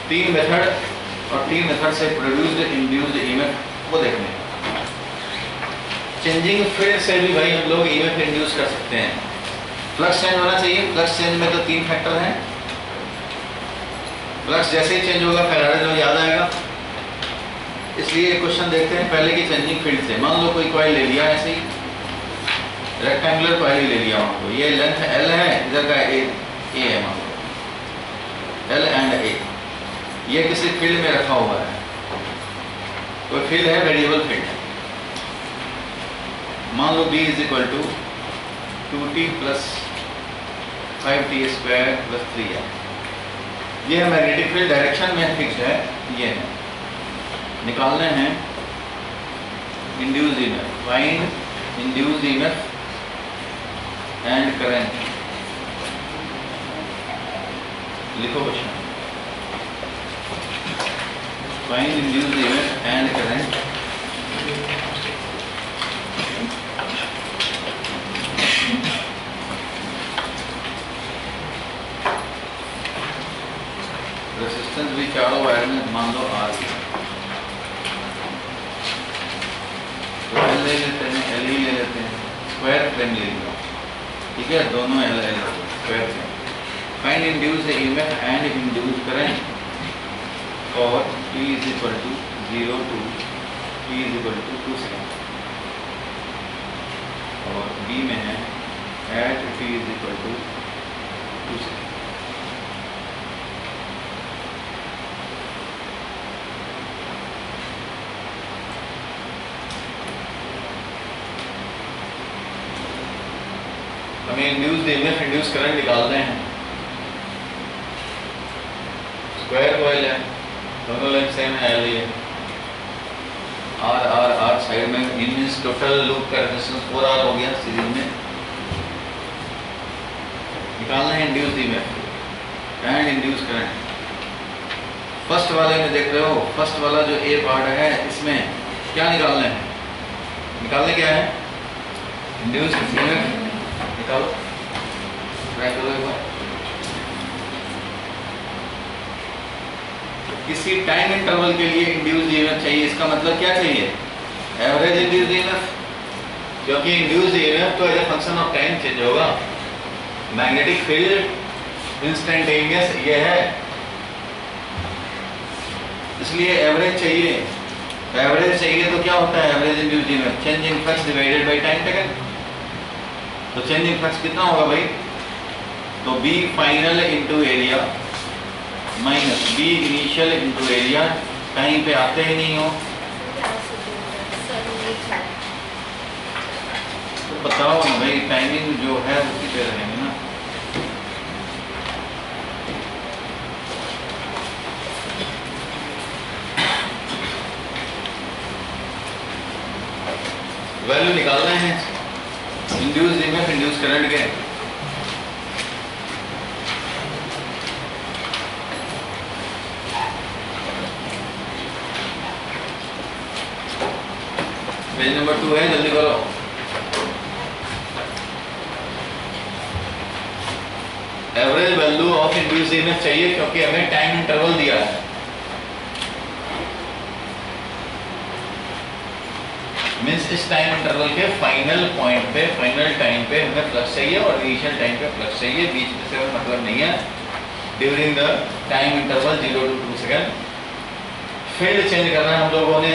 तीन मेथड और तीन मेथड से प्रोड्यूस्ड इंड्यूस्ड ईएमएफ वो देखने हैं। चेंजिंग फील्ड से भी भाई हम लोग ईएमएफ इंड्यूस कर सकते हैं। फ्लक्स चेंज होना चाहिए। फ्लक्स चेंज में तो तीन फैक्टर हैं। फ्लक्स जैसे ही चेंज होगा फैराडे लॉ याद आएगा। इसलिए क्वेश्चन देखते हैं पहले की चेंजिंग फील्ड से। मान लो कोई कॉइल ले लिया ऐसे ही, रेक्टेंगुलर कॉइल ले लिया, मान लो ये लेंथ L है, इधर का A है, मान लो L एंड A, ये किसी फील्ड में रखा हुआ है। कोई फील्ड है, वेरिएबल फील्ड है। मान लो B is equal to 2t plus 5t square plus 3 है। ये मैग्नेटिक फील्ड डायरेक्शन में फिक्स है। ये है, निकालने हैं induced EMF. Find induced EMF and current. लिखो question. Find induced EMF and current. Resistance भी चारों वायर में मान लो R है, तो L ले लेते हैं, L ही ले लेते हैं, स्क्वायर फ्रेम ले लिया, ठीक है, दोनों L square frame. Find induced EMF and induced current for T is equal to 0 to T is equal to 2 second, और B में है at T is equal to 2 second. हमें इंड्यूस्ड ईएमएफ इंड्यूस करंट निकालने हैं। Square coil है, दोनों length same है, L है, R साइड में, इन टोटल लूप का रेजिस्टेंस 4R हो गया सीरीज में। निकालना है induced EMF and induce current. First वाले में देख रहे हो, फर्स्ट वाला जो A पार्ट है, इसमें क्या निकालना है? निकालने क्या है? इंड्यूस्ड ईएमएफ निकालो, ट्राई करो एक बार। किसी टाइम इंटरवल के लिए इंड्यूस्ड ईएमएफ चाहिए। इसका मतलब क्या चाहिए? एवरेज इंड्यूस्ड ईएमएफ, क्योंकि इंड्यूस्ड ईएमएफ तो as a function of time change होगा। मैग्नेटिक फील्ड इंस्टेंटेनियस ये है, इसलिए एवरेज चाहिए। एवरेज चाहिए तो क्या होता है average induced EMF? Change in flux divided by time taken. तो चेंज इन फ्लक्स कितना होगा भाई? तो B final into area minus B initial into area. कहीं पे आते ही नहीं हो तो बताओ ना भाई, टाइमिंग जो है उसी पे रहेंगे ना। वैल्यू निकालना है इंड्यूस्ड ईएमएफ इंड्यूस करंट के। पेज नंबर 2 है, जल्दी करो। Average value of induced EMF चाहिए क्योंकि हमें टाइम इंटरवल दिया है। मीन्स इस टाइम इंटरवल के फाइनल पॉइंट पे, फाइनल टाइम पे हमें फ्लक्स चाहिए और इनिशियल टाइम पे फ्लक्स चाहिए। बीच में से मतलब नहीं है। During the time interval 0 to 2 second field change करना है। हम लोगों ने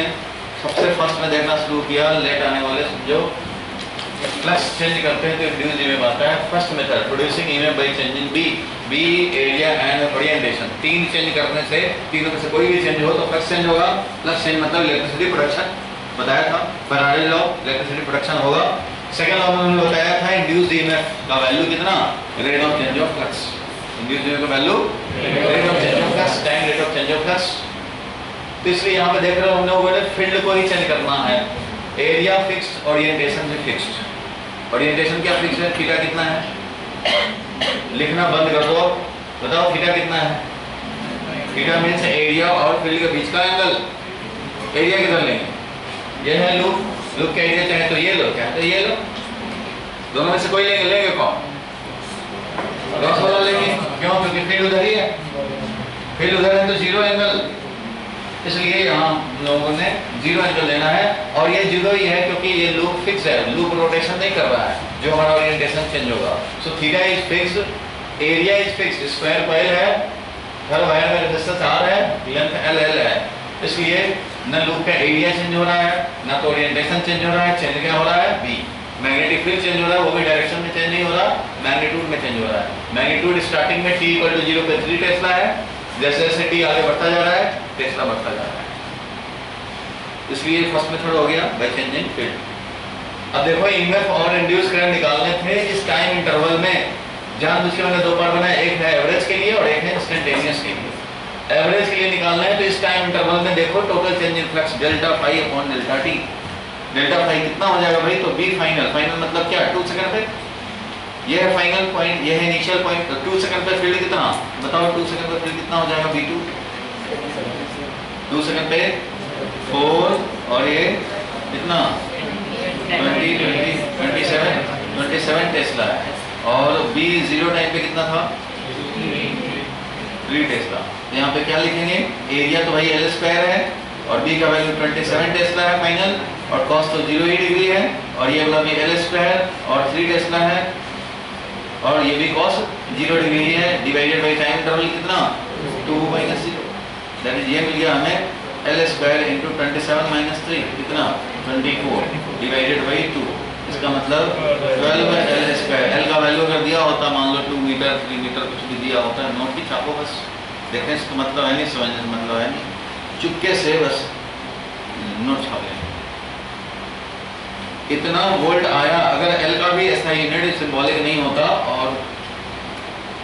सबसे फर्स्ट में देखना शुरू किया, लेट आने वाले समझो। फ्लक्स चेंज करते हैं तो इंड्यूस्ड ईएमएफ आता है। First method producing EMF by changing B area and orientation. तीन चेंज करने से, तीनों में से कोई भी चेंज हो तो फ्लक्स चेंज होगा। फ्लक्स चेंज मतलब इलेक्ट्रिसिटी प्रोडक्शन, बताया था फैराडे लॉ, इलेक्ट्रिसिटी प्रोडक्शन होगा। सेकंड लॉ में हमने बताया था इंड्यूस्ड ईएमएफ का वैल्यू कितना? Rate of change of flux. Induced EMF का value rate of change of flux, time rate of change of flux. तो इसलिए यहाँ पे देख रहे हो हम लोगों ने फील्ड को ही चेंज करना है। एरिया फिक्स्ड, ओरिएंटेशन भी फिक्स्ड। ओरिएंटेशन क्या फिक्स है? थीटा कितना है? लिखना बंद कर दो। बताओ थीटा कितना है? थीटा मीन्स एरिया और फील्ड के बीच का एंगल। एरिया किधर लेंगे? ये है लूप, लूप का एरिया चाहे तो ये लो, चाहे तो ये लो, दोनों में से कोई लेंगे। लेंगे कौन? क्रॉस वाला लेंगे। क्यों? क्योंकि फील्ड उधर ही है। फिर उधर है तो जीरो एंगल, इसलिए यहाँ लोगों ने जीरो एंगल लेना है। और ये जीरो ही है क्योंकि ये लूप फिक्स है, लूप रोटेशन नहीं कर रहा है, जो हमारा ओरिएंटेशन चेंज होगा। So theta is fix, area is fix, square coil है, हर वायर में रेजिस्टेंस आर है, लेंथ एल एल है, इसलिए न लूप का एरिया चेंज हो रहा है, ना तो ओरिएंटेशन चेंज हो रहा है। चेंज क्या हो रहा है? बी। मैग्नेटिक फील्ड चेंज हो रहा है, वो भी डायरेक्शन में चेंज नहीं हो रहा, मैग्नीट्यूड में चेंज हो रहा है। मैग्नीट्यूड स्टार्टिंग में t = 0 पे 3 टेस्ला है, जैसे जैसे t आगे बढ़ता जा रहा है टेस्ला बढ़ता जा रहा है, इसलिए फर्स्ट मेथड हो गया बाय चेंजिंग फील्ड। अब देखो ईएमएफ और इंड्यूस करंट निकालने थे इस टाइम इंटरवल में, जानबूझ के मैंने दो पार्ट बनाया, एक है एवरेज के लिए और एक है इंस्टेंटेनियस के लिए। एवरेज के लिए निकालना है तो इस टाइम इंटरवल में देखो total change in flux delta phi upon delta T. Delta phi कितना हो जाएगा भाई? तो बी फाइनल, फाइनल मतलब क्या? 2 सेकंड पे ये है फाइनल पॉइंट, ये है इनिशियल पॉइंट। तो 2 सेकंड पे फील्ड कितना बताओ? 2 सेकंड पे फील्ड कितना हो जाएगा? v2 2 सेकंड पे 4 और ये कितना 27 टेस्ला है, और b 0 टाइम पे कितना था? 3 टेस्ला। यहाँ पे क्या लिखेंगे? एरिया तो भाई एल स्क्वायर है और b का वैल्यू 27 टेस्ला है फाइनल, और cos तो 0 ही डिग्री है, और ये वाला भी एल स्क्वायर और 3 टेस्ला है, और ये भी cos 0 डिग्री है, डिवाइडेड बाय टाइम इंटरवल कितना 2 - 0, दैट इज ये मिल गया हमें एल स्क्वायर इंटू 27 - 3 कितना 24 डिवाइडेड बाय 2। इसका मतलब 12 एल स्क्वायर। एल का वैल्यू अगर दिया होता मान लो 2 मीटर 3 मीटर कुछ भी दिया होता, नोट ही छापो बस, देखने से मतलब है नहीं, समझने से मतलब है नहीं, चुपके से बस नोट छाप लेंगे। इतना वोल्ट आया। अगर एल का भी ऐसा यूनिट सिंबॉलिक नहीं होता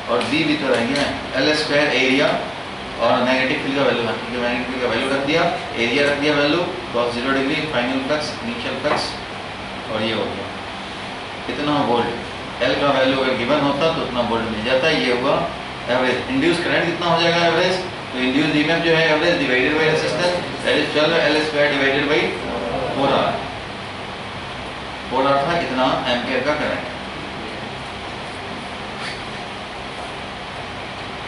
और बी भी तो रह गया एल स्क्वायर एरिया और नेगेटिव फील्ड का वैल्यू, मैग्नेटिक फील्ड का वैल्यू रख दिया, एरिया रख दिया value cos 0 degree, final flux, initial flux, और ये हो गया कितना वोल्ट। एल का वैल्यू अगर गिवन होता तो उतना वोल्ट मिल जाता। ये हुआ एवरेज। इंड्यूस करंट कितना हो जाएगा एवरेज? तो इंड्यूस ईएमएफ जो है average divided by resistance, that is 12 L square divided by 4R। 4R था इतना एम्पियर का करंट।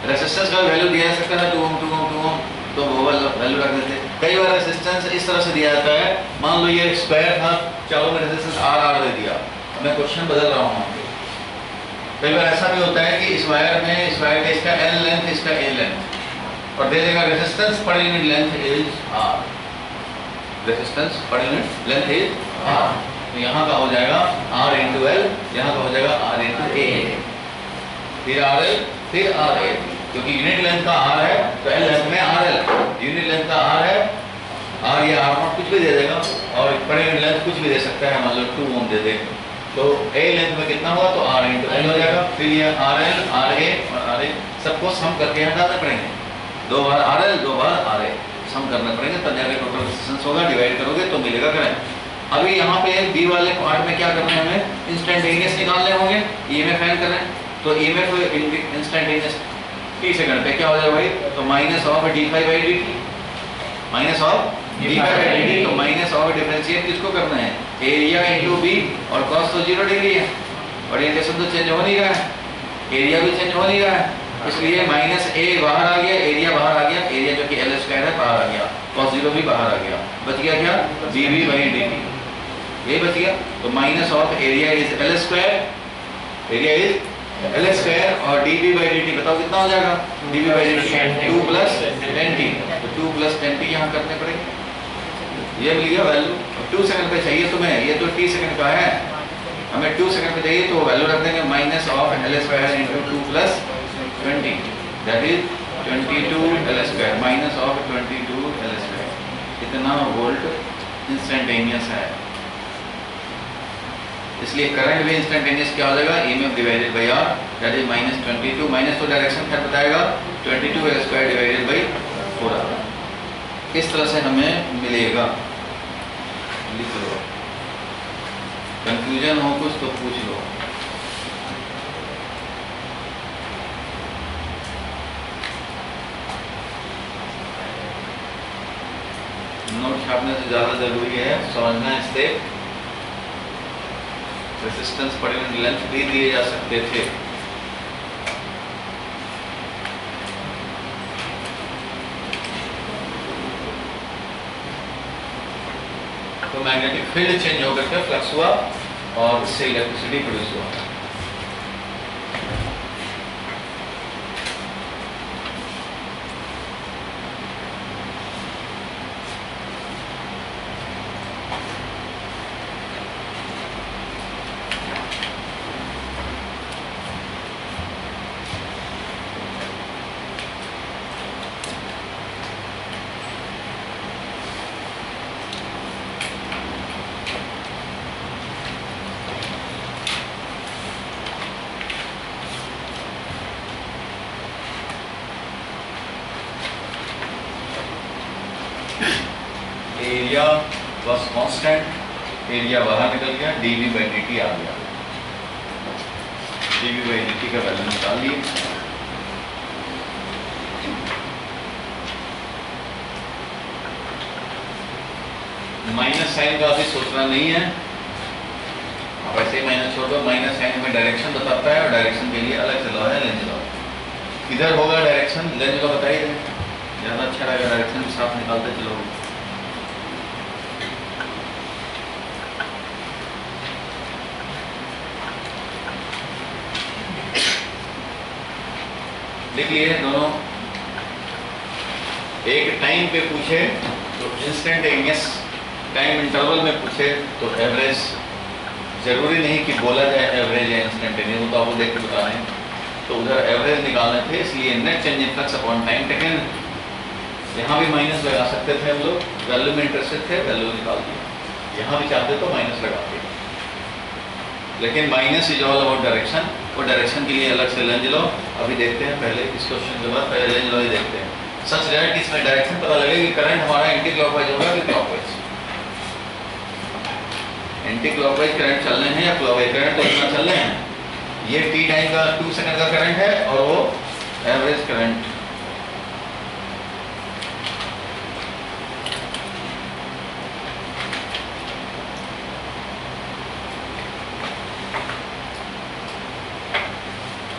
रेजिस्टेंस का वैल्यू दिया जा सकता है 2 ओम 2 ओम 2 ओम, तो वो वैल्यू रख देते। कई बार रेजिस्टेंस इस तरह से दिया जाता है, मान लो ये स्क्वायर था, चलो मैं रेजिस्टेंस R दे दिया, मैं क्वेश्चन बदल रहा हूँ। कई बार ऐसा भी होता है कि इस वायर में इसका L लेंथ, इसका A लेंथ, और दे देगा रेजिस्टेंस पर unit length is R, resistance पर यूनिट लेंथ इज R। तो यहाँ का हो जाएगा R × L, यहाँ का हो जाएगा R × A, फिर RL, फिर RA, क्योंकि यूनिट लेंथ का R है तो L लेंथ में RL, यूनिट लेंथ का R है, R या R0 कुछ भी दे देगा, और पर यूनिट लेंथ कुछ भी दे सकता है, मान लो 2 ओम दे दे, तो A लेंथ में कितना हुआ तो R × L हो जाएगा। फिर ये RL, RA और RA सबको सम करके हटाना पड़ेंगे, 2 बार RL 2 बार RA सम करना पड़ेगा, तब जाकर टोटल रेजिस्टेंस होगा, डिवाइड करोगे तो मिलेगा करंट। अभी यहाँ पे बी वाले पार्ट में क्या करना है हमें? इंस्टेंटेनियस निकालने होंगे, ईएमएफ फाइंड करना है। तो ईएमएफ इंस्टेंटेनियस t सेकंड पे क्या हो जाएगा भाई? तो minus of d∅dt, minus of d∅dt, तो माइनस ऑफ डिफरेंशिएट किसको करना है? एरिया इंटू बी, और cos तो 0 डिग्री है, ओरिएंटेशन तो चेंज हो नहीं रहा है, एरिया भी चेंज हो नहीं रहा है, इसलिए माइनस a बाहर आ गया, एरिया बाहर आ गया, एरिया जो कि L स्क्वायर है बाहर आ गया, cos 0 भी बाहर आ गया, बच गया क्या? dv/dt, ये बच गया। तो minus of area is L square, area is L square, और dv/dt बताओ कितना हो जाएगा? dv/dt 2 + 10t, तो 2 + 10t यहाँ करने पड़ेंगे, ये मिल गया वैल्यू। 2 सेकंड पे चाहिए तुम्हें, ये तो t सेकंड का है, हमें 2 सेकंड पे चाहिए तो वैल्यू रख देंगे minus of L square × 2 + 20, that is 22 L square, minus of 22 L square. कितना वोल्ट इंस्टेंटेनियस है, इसलिए करंट भी इंस्टेंटेनियस क्या हो जाएगा? EMF divided bye R, that is -22, minus तो डायरेक्शन खैर बताएगा, 22 L square divided by 4R। इस तरह से हमें मिलेगा। लिख लो, कंफ्यूजन हो कुछ तो पूछ लो। नोट छापने से ज़्यादा जरूरी है समझना। इससे रेजिस्टेंस पर यूनिट लेंथ भी दिए जा सकते थे। तो मैग्नेटिक फील्ड चेंज होकर के फ्लक्स हुआ और इससे इलेक्ट्रिसिटी प्रोड्यूस हुआ। एरिया वॉज कांस्टेंट, एरिया बाहर निकल गया, dV बाई dt आ गया। dV बाई dt का वैल्यू निकाल लिए। माइनस साइन का अभी सोचना नहीं है, आप ऐसे ही माइनस छोड़ दो। माइनस साइन में डायरेक्शन बताता है और डायरेक्शन के लिए अलग से लॉ है लेंज लॉ। किधर होगा डायरेक्शन, लेंज लॉ बताइए, ज़्यादा अच्छा रहेगा, डायरेक्शन भी साफ निकालते चलो। देखिए दोनों एक टाइम पे पूछे तो इंस्टेंटेनियस, टाइम इंटरवल में पूछे तो एवरेज। जरूरी नहीं कि बोला जाए एवरेज या इंस्टेंटेनियस, वो तो आपको देख के बता रहे हैं। तो उधर एवरेज निकालने थे, इसलिए net change in flux upon time taken. यहाँ भी माइनस लगा सकते थे हम लोग, वैल्यू में इंटरेस्टेड थे, वैल्यू निकाल दिया। यहाँ भी चाहते तो माइनस लगाते, लेकिन minus is all about direction. और डायरेक्शन के लिए अलग से लेंज लॉ अभी देखते हैं। पहले इस क्वेश्चन के बाद पहले लेंज लॉ ही देखते हैं। सच दैट इसमें डायरेक्शन पता लगे कि करंट हमारा एंटी क्लॉकवाइज होगा कि क्लॉकवाइज। एंटी क्लॉकवाइज करंट चल रहे हैं या क्लॉकवाइज करंट तो इतना चल रहे हैं। ये t टाइम का 2 सेकंड का करंट है और वो एवरेज करंट।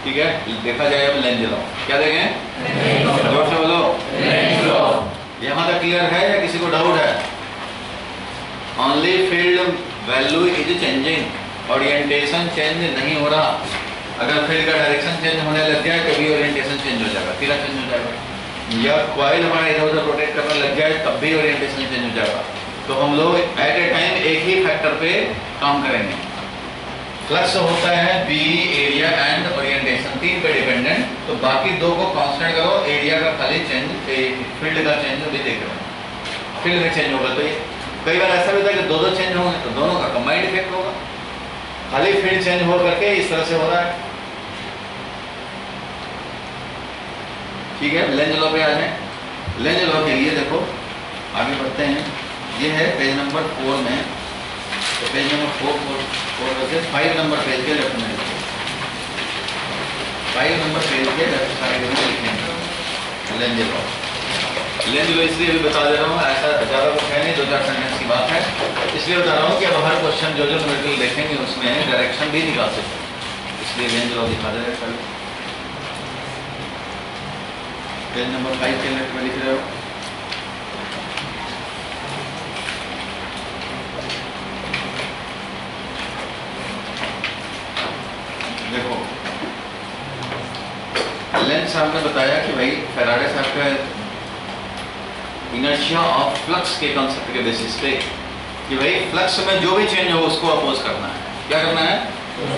ठीक है, देखा जाए अब लेंज लॉ। क्या देखें, जोर से बोलो, लेंज लॉ। यहाँ तक क्लियर है या किसी को डाउट है? Only field value is changing, orientation change नहीं हो रहा। अगर फील्ड का डायरेक्शन चेंज होने लग जाए तो भी ओरिएंटेशन चेंज हो जाएगा, सीधा चेंज हो जाएगा। या कॉइल हमारा इधर उधर रोटेट करने लग जाए तब भी ओरिएंटेशन चेंज हो जाएगा। तो हम लोग एट ए टाइम एक ही फैक्टर पे काम करेंगे। फ्लक्स होता है बी, एरिया एंड ओरिएंटेशन, 3 पे डिपेंडेंट। तो बाकी 2 को कांस्टेंट करो, एरिया का खाली चेंज, फील्ड का चेंज भी देख रहे हो। फील्ड में चेंज होगा तो ये कई बार ऐसा भी होता है कि 2 चेंज होंगे तो दोनों का कंबाइंड इफेक्ट होगा। खाली फील्ड चेंज हो करके इस तरह से हो रहा है। ठीक है, लेंज लॉ पे आ जाए। लेंज लॉ के लिए देखो आगे बढ़ते हैं। ये है पेज नंबर 4 में, तो पेज नंबर 4 वैसे 5 नंबर पेज के लेफ्ट में लिखो। 5 नंबर पेज के लेफ्ट साइड में लिखेंगे लेंज लॉ। लेंज लॉ इसलिए भी बता दे रहा हूँ, ऐसा ज़्यादा कुछ है नहीं, 2-4 सेंटेंस की बात है, इसलिए बता रहा हूँ कि अब हर क्वेश्चन जो न्यूमेरिकल देखेंगे उसमें डायरेक्शन भी निकाल सकते हैं, इसलिए लेंज लॉ दिखा दे रहे हैं। पेज नंबर 5 के लेफ्ट में लिख रहे हो। देखो लेंज साहब ने बताया कि भाई फैराडे साहब का इनर्शिया ऑफ फ्लक्स के कॉन्सेप्ट के बेसिस पे कि भाई फ्लक्स में जो भी चेंज हो उसको अपोज करना है। क्या करना है?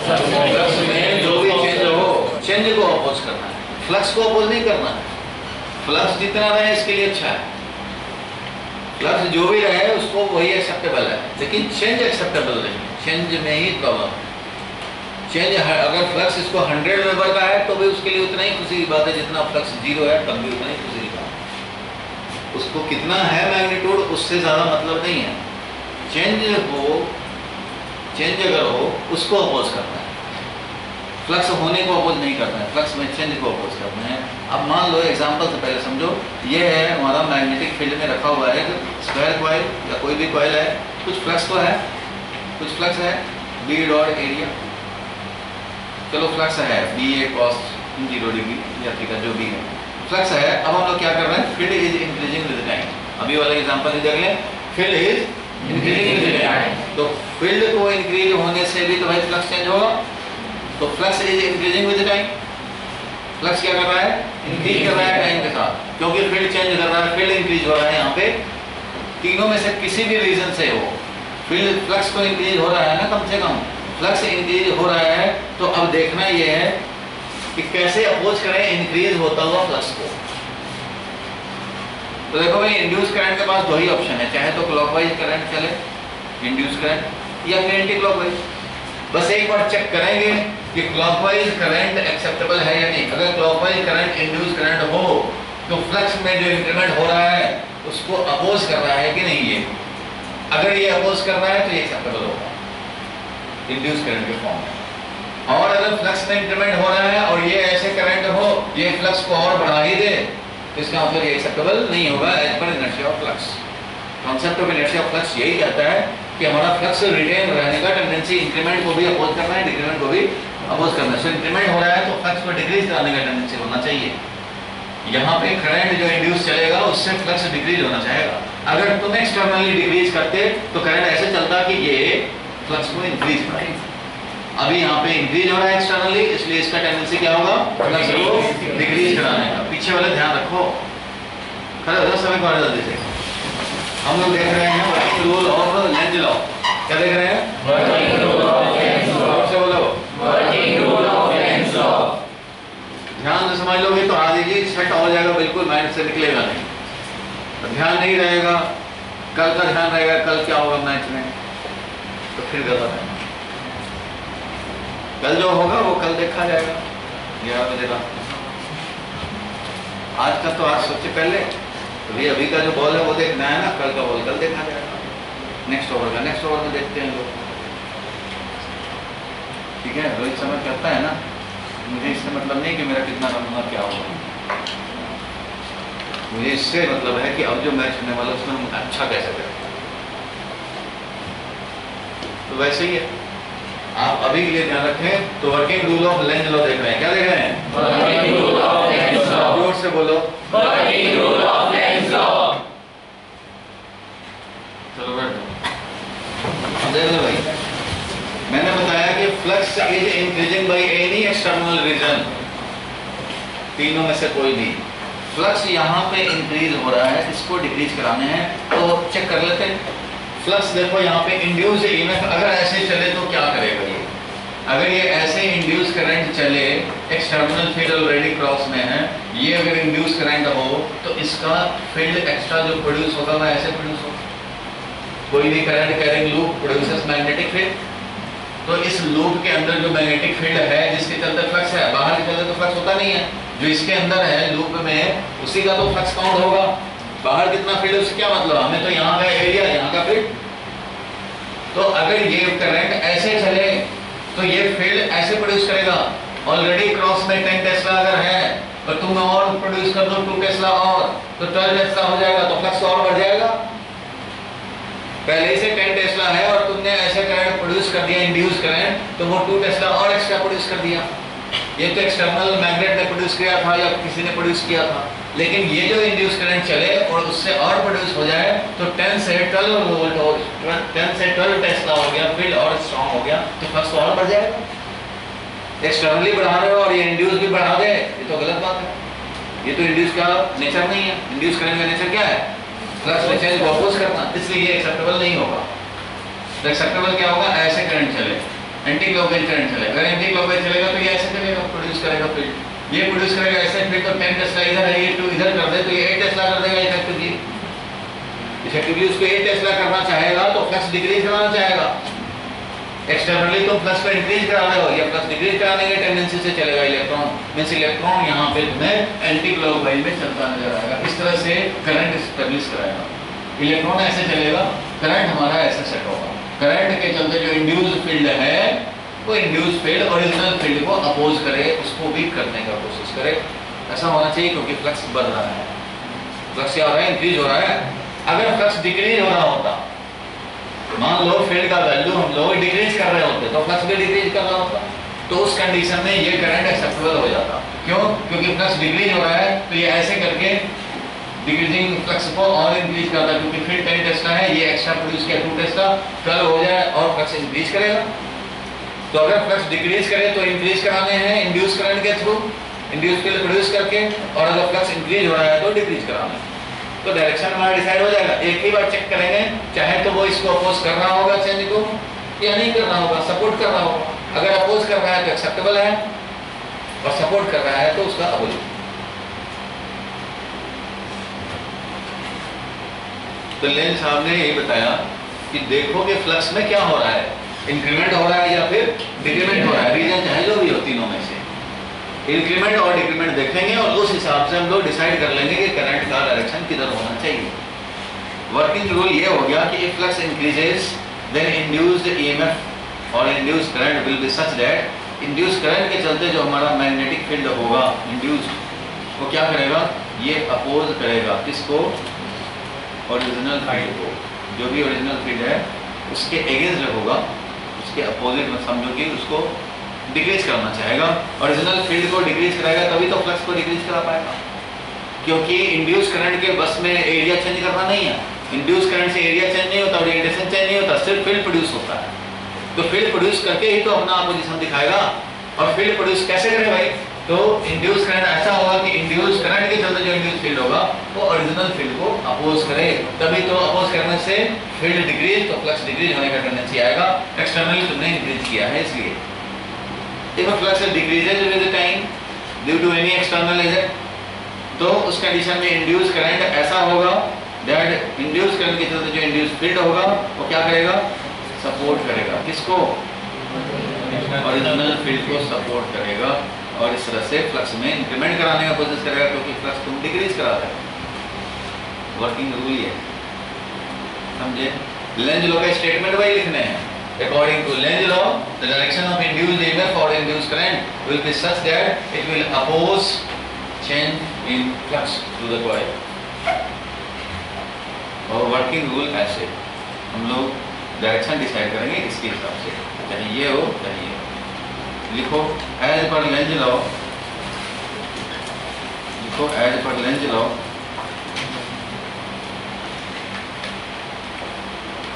फ्लक्स में जो भी चेंज हो, चेंज को अपोज करना है, फ्लक्स को अपोज नहीं करना है। फ्लक्स जितना रहे इसके लिए अच्छा है, फ्लक्स जो भी रहे उसको वही एक्सेप्टेबल है, लेकिन चेंज एक्सेप्टेबल नहीं है। चेंज में ही प्रॉब्लम है। चेंज अगर फ्लक्स इसको 100 वेबर का है तो भी उसके लिए उतना ही खुशी की बात है जितना फ्लक्स 0 है तब भी उतना ही खुशी की बात है। उसको कितना है मैग्नीट्यूड उससे ज़्यादा मतलब नहीं है। चेंज अगर हो उसको अपोज करना है, फ्लक्स होने को अपोज नहीं करना है, फ्लक्स में चेंज को अपोज करना है। अब मान लो एग्जांपल से पहले समझो, ये है हमारा मैग्नेटिक फील्ड में रखा हुआ है स्क्वायर कॉइल या कोई भी कॉइल है, कुछ फ्लक्स तो है, कुछ फ्लक्स है बी डॉट एरिया, चलो फ्लक्स है बी ए कॉस 0 डिग्री या थीटा जो भी है फ्लक्स है। अब हम लोग क्या कर रहे हैं, field is increasing with time. अभी वाला एग्जांपल ही देख लें, field is increasing with time. तो फील्ड को इंक्रीज होने से भी तो भाई फ्लक्स चेंज होगा। तो flux is increasing with time. Flux क्या कर रहा है? इंक्रीज कर रहा है टाइम के साथ, क्योंकि फील्ड चेंज कर रहा है, फील्ड इंक्रीज हो रहा है। यहाँ पे तीनों में से किसी भी रीजन से हो, फील्ड फ्लक्स तो इंक्रीज हो रहा है ना, कम से कम फ्लक्स इंक्रीज हो रहा है। तो अब देखना ये है कि कैसे अपोज करें इंक्रीज होता हुआ फ्लक्स को। तो देखो भाई, इंड्यूस करंट के पास दो ही ऑप्शन है, चाहे तो क्लॉकवाइज करंट चले इंड्यूस करंट, या फिर एंटी क्लॉकवाइज। बस एक बार चेक करेंगे कि क्लॉकवाइज करंट एक्सेप्टेबल है या नहीं। अगर क्लॉकवाइज करंट इंड्यूस करंट हो तो फ्लक्स में जो इंक्रीमेंट हो रहा है उसको अपोज कर रहा है कि नहीं ये। अगर ये अपोज कर रहा है तो ये एक्सेप्टेबल होगा इंड्यूस करंट के फॉर्म में। और अगर फ्लक्स में इंक्रीमेंट हो रहा है और ये ऐसे करंट हो, ये फ्लक्स को और बढ़ा ही दे, तो इसका मतलब ये एक्सेप्टेबल नहीं होगा as per inertia of flux. Concept of inertia of flux यही कहता है कि हमारा फ्लक्स रिटेन रहने का टेंडेंसी इंक्रीमेंट को भी अपोज करना है, डिक्रीमेंट को भी अपोज करना है। सो इंक्रीमेंट हो रहा है तो फ्लक्स को डिक्रीज कराने का टेंडेंसी होना चाहिए। यहाँ पे करंट जो इंड्यूस चलेगा उससे फ्लक्स डिक्रीज होना चाहेगा। अगर तुम एक्सटर्नली डिक्रीज करते तो करंट ऐसे चलता कि ये फ्लक्स को इंक्रीज करेगा। अभी यहाँ पे इंक्रीज हो रहा है एक्सटर्नली, इसलिए इसका टेंडेंसी क्या होगा? फ्लक्स को डिक्रीज कराने का। पीछे वाला ध्यान रखो, खड़े हो जाओ सभी को जल्दी से। हम लोग देख रहे हैं working rule of Lenz law. क्या देख रहे हैं? Working rule of Lenz law. और से बोलो, working rule of Lenz law. ध्यान से समझ लोगे तो आगे सेट हो जाएगा, बिल्कुल माइंड से निकलेगा नहीं। तो ध्यान नहीं रहेगा, कल का ध्यान रहेगा कल क्या होगा मैच में, तो फिर गलत है। कल जो होगा वो कल देखा जाएगा 11 बजे रात। आज का तो आज सबसे पहले, तो अभी का जो बॉल है वो देखना है ना, कल का बॉल कल देखा जाएगा। नेक्स्ट ओवर का नेक्स्ट ओवर में देखते हैं लोग, ठीक है। रोहित शर्मा कहता है ना, मुझे इससे मतलब नहीं कि मेरा कितना रन होगा क्या होगा, मुझे इससे मतलब है कि अब जो मैच होने वाला उसमें हम अच्छा कैसे करें। तो वैसे ही है, आप अभी के लिए ध्यान रखें। तो working rule of Lenz law देख रहे हैं। क्या देख रहे हैं? Working rule of Lenz law. जोर से बोलो, working rule of Lenz law. चलो बैठो। देख लो भाई, मैंने बताया कि flux is increasing by any external reason. तीनों में से कोई भी फ्लक्स यहाँ पे इंक्रीज हो रहा है, इसको डिक्रीज कराने हैं। तो चेक कर लेते हैं। फ्लक्स देखो यहाँ पे इंड्यूस ईएमएफ अगर ऐसे चले तो क्या करेगा ये? अगर ये ऐसे इंड्यूस करंट चले, एक्सटर्नल फील्ड ऑलरेडी क्रॉस में है, ये अगर इंड्यूस करंट हो तो इसका फील्ड एक्स्ट्रा जो प्रोड्यूस होगा वह ऐसे प्रोड्यूस होगा। कोई भी current carrying loop produces magnetic field. तो इस लूप के अंदर जो मैग्नेटिक फील्ड है जिसके चलते फ्लक्स है, बाहर के चलते तो फ्लक्स होता नहीं है, जो इसके अंदर है लूप में उसी का तो फ्लक्स काउंट होगा। बाहर कितना फील्ड है उससे क्या मतलब, हमें तो यहाँ का एरिया, यहाँ का फील्ड। तो अगर ये करंट ऐसे चले तो ये फील्ड ऐसे प्रोड्यूस करेगा। ऑलरेडी क्रॉस में 10 टेस्ला अगर है तो तुम और प्रोड्यूस कर दो 2 टेस्ला और, तो 12 टेस्ला हो जाएगा, तो फ्लक्स और बढ़ जाएगा। पहले से 10 टेस्ला है और तुमने ऐसे करंट प्रोड्यूस कर दिया इंड्यूस करंट, तो वो 2 टेस्ला और एक्स्ट्रा प्रोड्यूस कर दिया। ये तो एक्सटर्नल मैग्नेट ने प्रोड्यूस किया था या किसी ने प्रोड्यूस किया था, लेकिन ये जो इंड्यूस करंट चले और उससे और प्रोड्यूस हो जाए तो 10 से 12 वोल्ट और 10 से 12 टेस्ला हो गया, फील्ड और स्ट्रांग हो गया, तो फ्लक्स और बढ़ जाएगा। एक्सटर्नली बढ़ा रहे हो और ये इंड्यूस भी बढ़ा दे, ये तो गलत बात है। ये तो इंड्यूस का नेचर नहीं है। इंड्यूस करंट का नेचर क्या है? फ्लक्स में चेंज को अपोज करना, इसलिए ये एक्सेप्टेबल नहीं होगा। तो एक्सेप्टेबल क्या होगा? ऐसे करंट चले, एंटी क्लॉकवाइज करंट चले। अगर एंटी क्लॉकवाइज चलेगा तो ये ऐसे चलेगा, प्रोड्यूस करेगा फील्ड, ये प्रोड्यूस करेगा ऐसे फील्ड। तो 10 टेस्ला इधर है, ये 2 इधर कर दे तो ये 8 टेस्ला कर देगा इफेक्टिवली। इफेक्टिवली उसको 8 टेस्ला करना चाहेगा तो फ्लक्स डिक्रीज कराना चाहेगा। एक्सटर्नली तो फ्लक्स को इंक्रीज करा रहे हो, या फ्लक्स डिक्रीज कराने की टेंडेंसी से चलेगा इलेक्ट्रॉन, मींस इलेक्ट्रॉन यहाँ पे तुम्हें एंटी क्लॉकवाइज में चलता नजर आएगा। इस तरह से करंट स्टेब्लिश कराएगा। इलेक्ट्रॉन ऐसे चलेगा, करंट हमारा ऐसे सेट होगा। करंट के चलते जो इंड्यूस फील्ड है वो इंड्यूस फील्ड ओरिजिनल फील्ड को अपोज करे, उसको भी करने का कोशिश करे। ऐसा होना चाहिए क्योंकि फ्लक्स बढ़ रहा है। फ्लक्स क्या हो रहा है? इंक्रीज हो रहा है। अगर फ्लक्स डिक्रीज हो रहा होता, मान लो फील्ड का वैल्यू हम लोग डिक्रीज कर रहे होते तो फ्लक्स भी डिक्रीज कर रहा होता, तो उस कंडीशन में ये करंट एक्सेप्टेबल हो जाता। क्यों? क्योंकि फ्लक्स डिक्रीज हो रहा है तो ये ऐसे करके डिक्रीजिंग फ्लक्स को और इंक्रीज करता है, क्योंकि फिर 10 टेस्ला है, ये एक्स्ट्रा प्रोड्यूस किया 2 टेस्ला, कल हो जाए और फ्लक्स इंक्रीज करेगा। तो अगर फ्लक्स डिक्रीज करे तो इंक्रीज कराने हैं इंड्यूस करंट के थ्रू, इंड्यूस फील्ड प्रोड्यूस करके, और अगर फ्लक्स इंक्रीज हो रहा है तो डिक्रीज कराना है। तो डायरेक्शन हमारा डिसाइड हो जाएगा। एक ही बार चेक करेंगे, चाहे तो वो इसको अपोज कर रहा होगा चेंज को या नहीं कर रहा होगा, सपोर्ट कर रहा होगा। अगर अपोज कर रहा है तो एक्सेप्टेबल है, और सपोर्ट कर रहा है तो उसका अपोजिट। तो लेंज साहब ने यही बताया कि देखो कि फ्लक्स में क्या हो रहा है, इंक्रीमेंट हो रहा है या फिर डिक्रीमेंट हो रहा है, रीजन चाहे जो भी हो तीनों में से इंक्रीमेंट और डिक्रीमेंट देखेंगे, और उस हिसाब से हम लोग डिसाइड कर लेंगे कि करंट का डायरेक्शन किधर होना चाहिए। वर्किंग रूल ये हो गया कि if flux increases then induced EMF और induced current will be such that induced current के चलते जो हमारा मैग्नेटिक फील्ड होगा इंड्यूस्ड, वो क्या करेगा, ये अपोज करेगा किसको, ओरिजिनल फील्ड को। जो भी ओरिजिनल फील्ड है उसके अगेंस्ट होगा, उसके अपोजिट में समझो कि उसको डिक्रीज करना चाहेगा। ओरिजिनल फील्ड को डिक्रीज कराएगा तभी तो फ्लक्स को डिक्रीज करा पाएगा, क्योंकि इंड्यूस करंट के बस में एरिया चेंज करना नहीं है। इंड्यूस करंट से एरिया चेंज नहीं होता, ओरिएंटेशन चेंज नहीं होता, सिर्फ फील्ड प्रोड्यूस होता है। तो फील्ड प्रोड्यूस करके ही तो अपना पोजीशन दिखाएगा। और फील्ड प्रोड्यूस कैसे करे भाई, तो इंड्यूस करंट ऐसा होगा कि इंड्यूस करंट के चलते जो इंड्यूस फील्ड होगा वो ओरिजिनल फील्ड को अपोज करे, तभी तो अपोज करने से फील्ड डिक्रीज, तो फ्लक्स डिक्रीज होने का टेंडेंसी आएगा। एक्सटर्नली तुमने इंक्रीज किया है इसलिए। If a flux decreases with the time due to any external agent, तो उस कंडीशन में इंड्यूस करंट ऐसा होगा दैट इंड्यूस करंट के चलते जो इंड्यूस फील्ड होगा वो क्या करेगा, सपोर्ट करेगा किसको, ओरिजिनल फील्ड को सपोर्ट करेगा, और इस तरह से फ्लक्स में इंक्रीमेंट कराने का कोशिश करेगा, क्योंकि फ्लक्स तुम डिक्रीज करा रहे हो। वर्किंग रूल ये समझे। लेंज लॉ का स्टेटमेंट वही लिखने हैं। According to Lenz law, the direction of induced EMF or induced current will be such that it will oppose change in flux to the coil. और वर्किंग रूल ऐसे हम लोग डायरेक्शन डिसाइड करेंगे इसके हिसाब से, चाहे ये हो चाहे ये। लिखो एज पर लेंज लॉ, लिखो as per Lenz law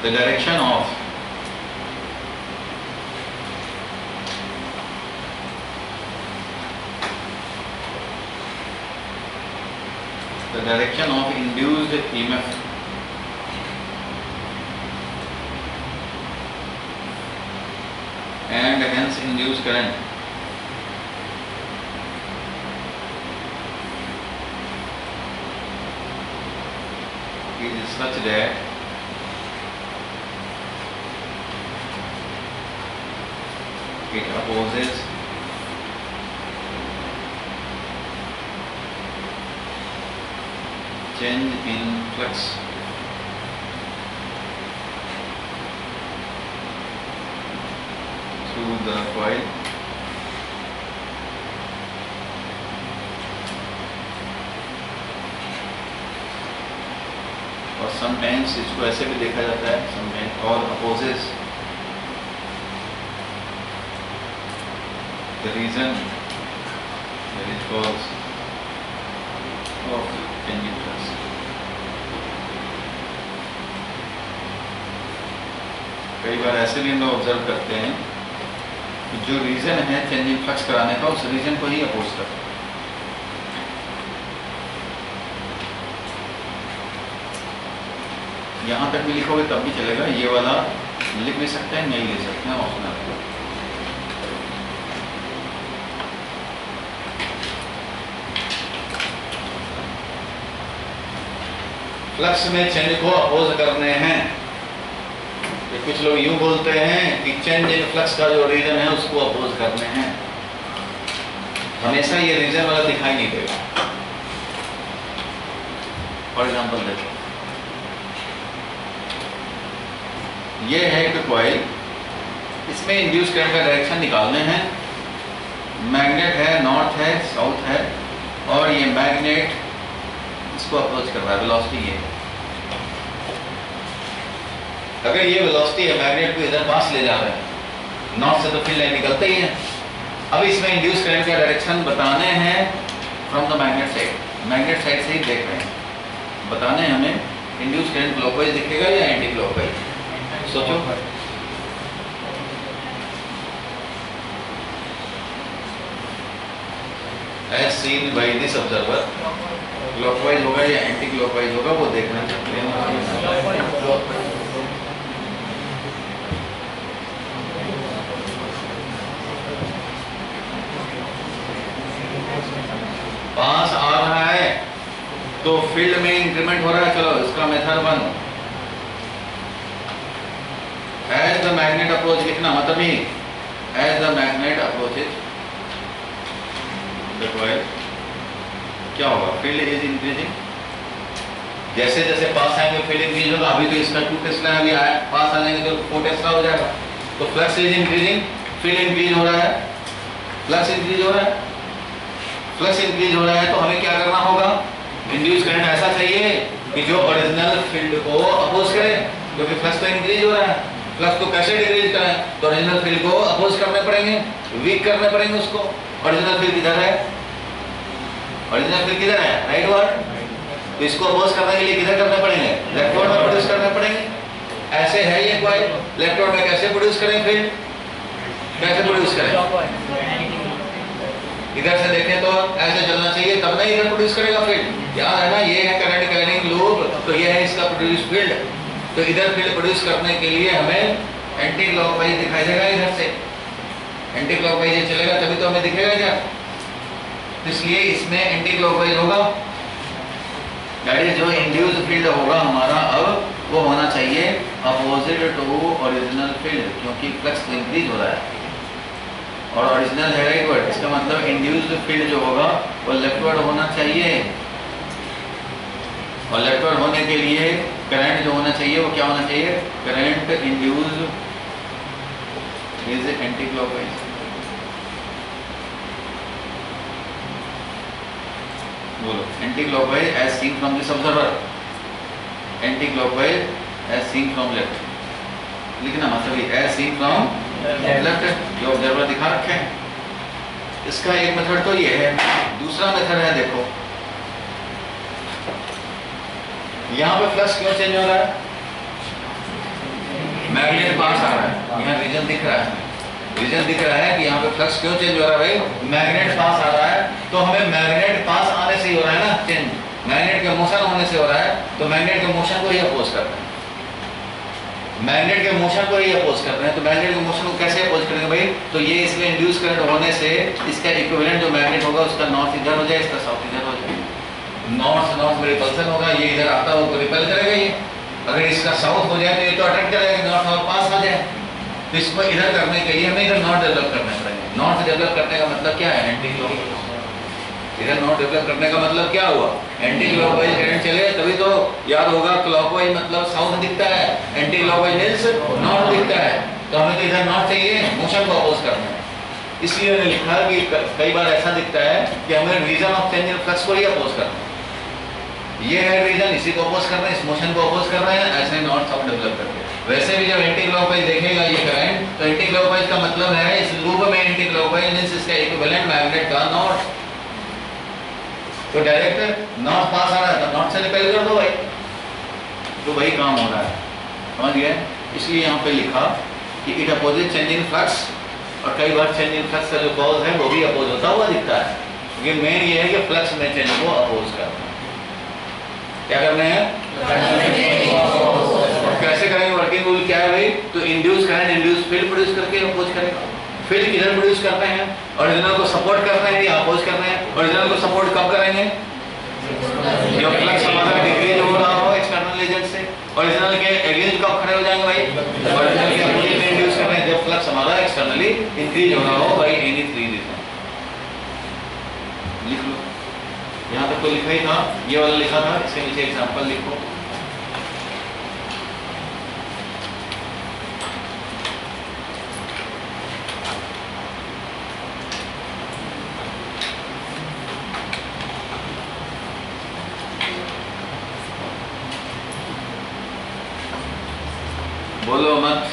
the direction of the direction of induced EMF and hence induced current is such that it opposes change in flux through the coil और sometimes इसको ऐसे भी देखा जाता है, sometimes और opposes the reason that is cause of changing flux। कई बार ऐसे भी हम लोग ऑब्जर्व करते हैं कि जो रीजन है चेंजिंग फ्लक्स कराने का उस रीजन को ही अपोज करते हैं। यहाँ तक भी लिखोगे तब भी चलेगा, ये वाला लिख भी सकते हैं, नहीं ले सकते हैं, ऑप्शनल है। फ्लक्स में चेंज को अपोज करने हैं। तो कुछ लोग यूं बोलते हैं कि चेंज इन फ्लक्स का जो रीजन है उसको अपोज करने हैं। हमेशा ये रीजन वाला दिखाई नहीं देगा। फॉर एग्जांपल देखो, ये है एक कॉइल, इसमें इंड्यूस करंट का डायरेक्शन निकालने हैं। मैग्नेट है, नॉर्थ है, साउथ है, और ये मैग्नेट इसको अप्रोच कर रहा है, वेलोसिटी ये। अगर ये वेलोसिटी है, मैग्नेट को इधर पास ले जा रहे हैं, नॉर्थ से तो फील्ड लाइन निकलते ही है। अब इसमें इंड्यूस करंट का डायरेक्शन बताने हैं from the magnet side, magnet side से ही देख रहे हैं। बताना है हमें इंड्यूस करंट क्लॉकवाइज दिखेगा या एंटी क्लॉकवाइज। सोचो। As seen by this observer, clockwise होगा या एंटी क्लॉकवाइज होगा वो देखना चाहते हैं। पास आ रहा है तो फील्ड में इंक्रीमेंट हो रहा है। चलो इसका method 1, as the magnet approach लिखना, मतलब ही as the magnet approaches the coil, क्या होगा, फील्ड इज इंक्रीजिंग। जैसे जैसे पास आएंगे फील्ड इंक्रीज होगा। अभी तो इसका 2 टेस्ला अभी आया, पास आ जाएंगे तो 4 टेस्ला हो जाएगा। तो flux is increasing, field increase हो रहा है, फ्लक्स इंक्रीज हो रहा है। फ्लक्स इंक्रीज हो रहा है तो हमें क्या करना होगा, इंड्यूस करंट ऐसा चाहिए कि जो ओरिजिनल फील्ड को अपोज करे, क्योंकि फ्लक्स तो इंक्रीज हो रहा है। फ्लक्स को कैसे डिक्रीज करें, तो ओरिजिनल फील्ड को अपोज करने पड़ेंगे, वीक करने पड़ेंगे उसको। ओरिजिनल फील्ड किधर है, ओरिजिनल फील्ड किधर है, राइट वर्ड। तो इसको अपोज करने के लिए किधर करने पड़ेंगे, इलेक्ट्रोड में प्रोड्यूस करने पड़ेंगे। ऐसे है ये कॉइल, इलेक्ट्रोड में कैसे प्रोड्यूस करें फील्ड, कैसे प्रोड्यूस करें, इधर से देखें तो ऐसे चलना चाहिए, तब नहीं इधर प्रोड्यूस करेगा फील्ड। याद है ना, ये है करंट कैरिंग लूप, तो ये है इसका प्रोड्यूस फील्ड। तो इधर फील्ड प्रोड्यूस करने के लिए हमें एंटी क्लॉकवाइज दिखाई देगा, इधर से एंटी क्लॉकवाइज चलेगा तभी तो हमें दिखेगा इधर। इसलिए इसमें एंटी क्लॉकवाइज होगा। दैट इज जो इंड्यूस्ड फील्ड होगा हमारा अब वो होना चाहिए अपोजिट टू ओरिजिनल फील्ड, क्योंकि फ्लक्स इंक्रीज हो रहा है और ओरिजिनल है राइट वर्ड। इसका मतलब इंड्यूस्ड फील्ड जो होगा वो लेफ्टवर्ड होना चाहिए, और लेफ्टवर्ड होने के लिए करंट जो होना चाहिए वो क्या होना चाहिए, current induced is anti clockwise. बोलो, anti clockwise as seen from this observer, anti clockwise as seen from left लिखना, मतलब एज सीन फ्रॉम लेफ्ट जो ऑब्जर्वर दिखा रखे हैं। इसका एक मेथड तो ये है। दूसरा मेथड है, देखो यहाँ पे फ्लक्स क्यों चेंज हो रहा है, मैग्नेट पास आ रहा है, यहाँ रीजन दिख रहा है, रीजन दिख रहा है कि यहाँ पे फ्लक्स क्यों चेंज हो रहा है भाई, मैग्नेट पास आ रहा है। तो हमें मैग्नेट पास आने से ही हो रहा है ना चेंज, मैग्नेट के मोशन होने से हो रहा है। तो मैग्नेट के मोशन को ही अपोज करते हैं, मैग्नेट के मोशन को ही अपोज कर रहे हैं। तो मैग्नेट के मोशन को कैसे अपोज करेंगे भाई, तो ये इसमें इंड्यूस करंट होने से इसका इक्विवेलेंट जो मैग्नेट होगा उसका नॉर्थ इधर हो जाए, इसका साउथ इधर हो जाए। नॉर्थ से नॉर्थ में रिपल्सन होगा, ये इधर आता है वो रिपेल करेगा ये। अगर इसका साउथ हो जाए तो ये तो अटैक करेगा, नॉर्थ और पास आ जाए। तो इसको इधर करने के लिए हमें इधर नॉर्थ डेवलप करना पड़ेगा। नॉर्थ डेवलप करने का मतलब क्या है, एंटी क्लॉकवाइज। इधर नॉर्थ डेवलप करने का मतलब क्या हुआ, एंटी क्लॉकवाइज करंट चले, तभी तो याद होगा क्लॉकवाइज मतलब साउथ दिखता है, एंटी क्लॉकवाइज मींस नॉर्थ दिखता है। तो हमें तो इधर नॉर्थ चाहिए, मोशन को अपोज करना है। इसलिए मैंने लिखा कि कई बार ऐसा दिखता है कि हमें reason of change in flux को ही अपोज करना है। ये है रीजन, इसी को अपोज करना है, इस मोशन को अपोज करना है, ऐसे नॉर्थ साउथ डेवलप करके। वैसे भी जब एंटी क्लॉकवाइज देखेगा ये करंट, तो एंटी क्लॉकवाइज का मतलब है इस लूप में एंटी क्लॉकवाइज मींस इसका इक्विवेलेंट मैग्नेट का नॉर्थ। तो डायरेक्ट नॉर्थ पास आ रहा है तो नॉर्थ से रिपेल कर दो भाई, तो वही काम हो रहा है, समझ गए। इसलिए यहाँ पे लिखा कि it opposite change in flux, और कई बार चेंज इन फ्लक्स का जो कॉज है वो भी अपोज होता हुआ दिखता है। लेकिन मेन ये है कि फ्लक्स में चेंज को अपोज करना है। क्या करना है, कैसे करेंगे, वर्किंग रूल क्या है भाई, तो induce current induce field produce करके अपोज करेगा। फील्ड किधर प्रोड्यूस करते हैं, ओरिजिनल को सपोर्ट करते हैं या अपोज करते हैं। ओरिजिनल को सपोर्ट कब करेंगे, जब फ्लक्स हमारा डिक्रीज हो रहा हो एक्सटर्नल एजेंट से। ओरिजिनल के अगेंस्ट कब खड़े हो जाएंगे भाई, ओरिजिनल के अपोजिट में इंड्यूस कर रहे हैं जब फ्लक्स हमारा एक्सटर्नली इंक्रीज हो रहा हो बाय एनी 3 रीजन। लिख लो, यहाँ तक तो लिखा ही था, ये वाला लिखा था, इसके नीचे एग्जांपल लिखो। बोलो मत,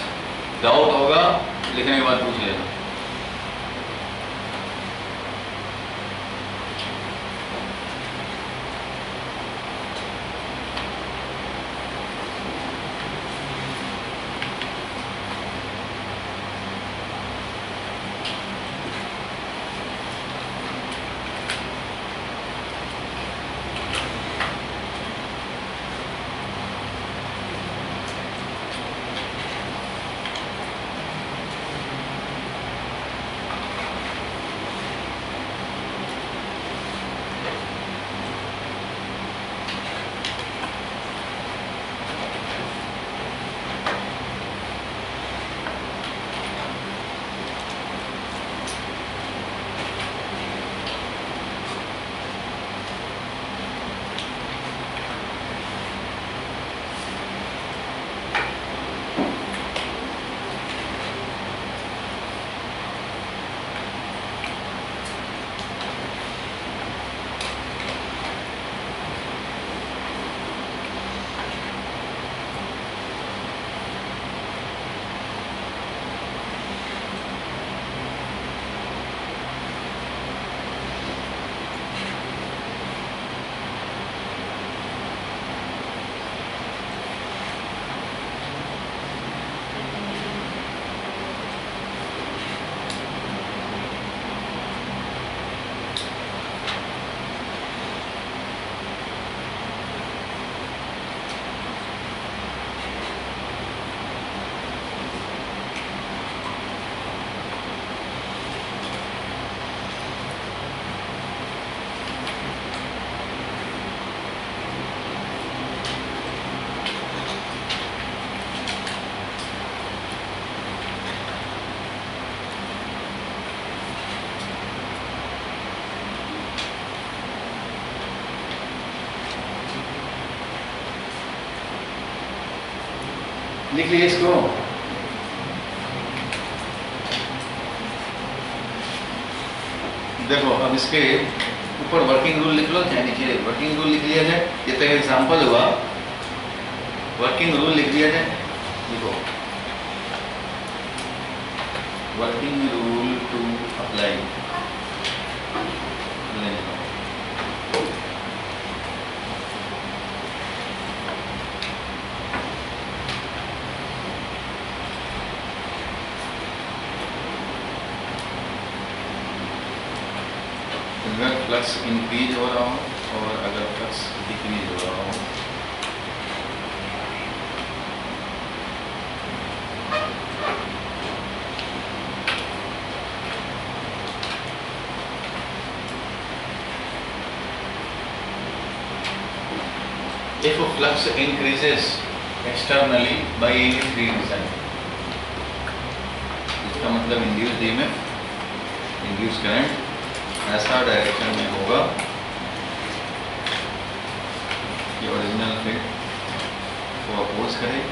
डाउट होगा लिखने के बाद पूछ लेना। लिख लीजिए इसको। देखो अब इसके ऊपर वर्किंग रूल लिख लो, चाहे नीचे वर्किंग रूल लिख लिया जाए। ये तो एग्जाम्पल हुआ, वर्किंग रूल लिख दिया जाए। देखो वर्किंग रूल टू अप्लाई, अगर फ्लक्स इंक्रीज हो रहा हो और अगर फ्लक्स डिक्रीज हो रहा हो, if flux increases externally by any free reason, इसका मतलब इंड्यूस्ड ईएमएफ, इंड्यूस्ड करंट ऐसा डायरेक्शन में होगा कि ओरिजिनल फील्ड को अपोज करे,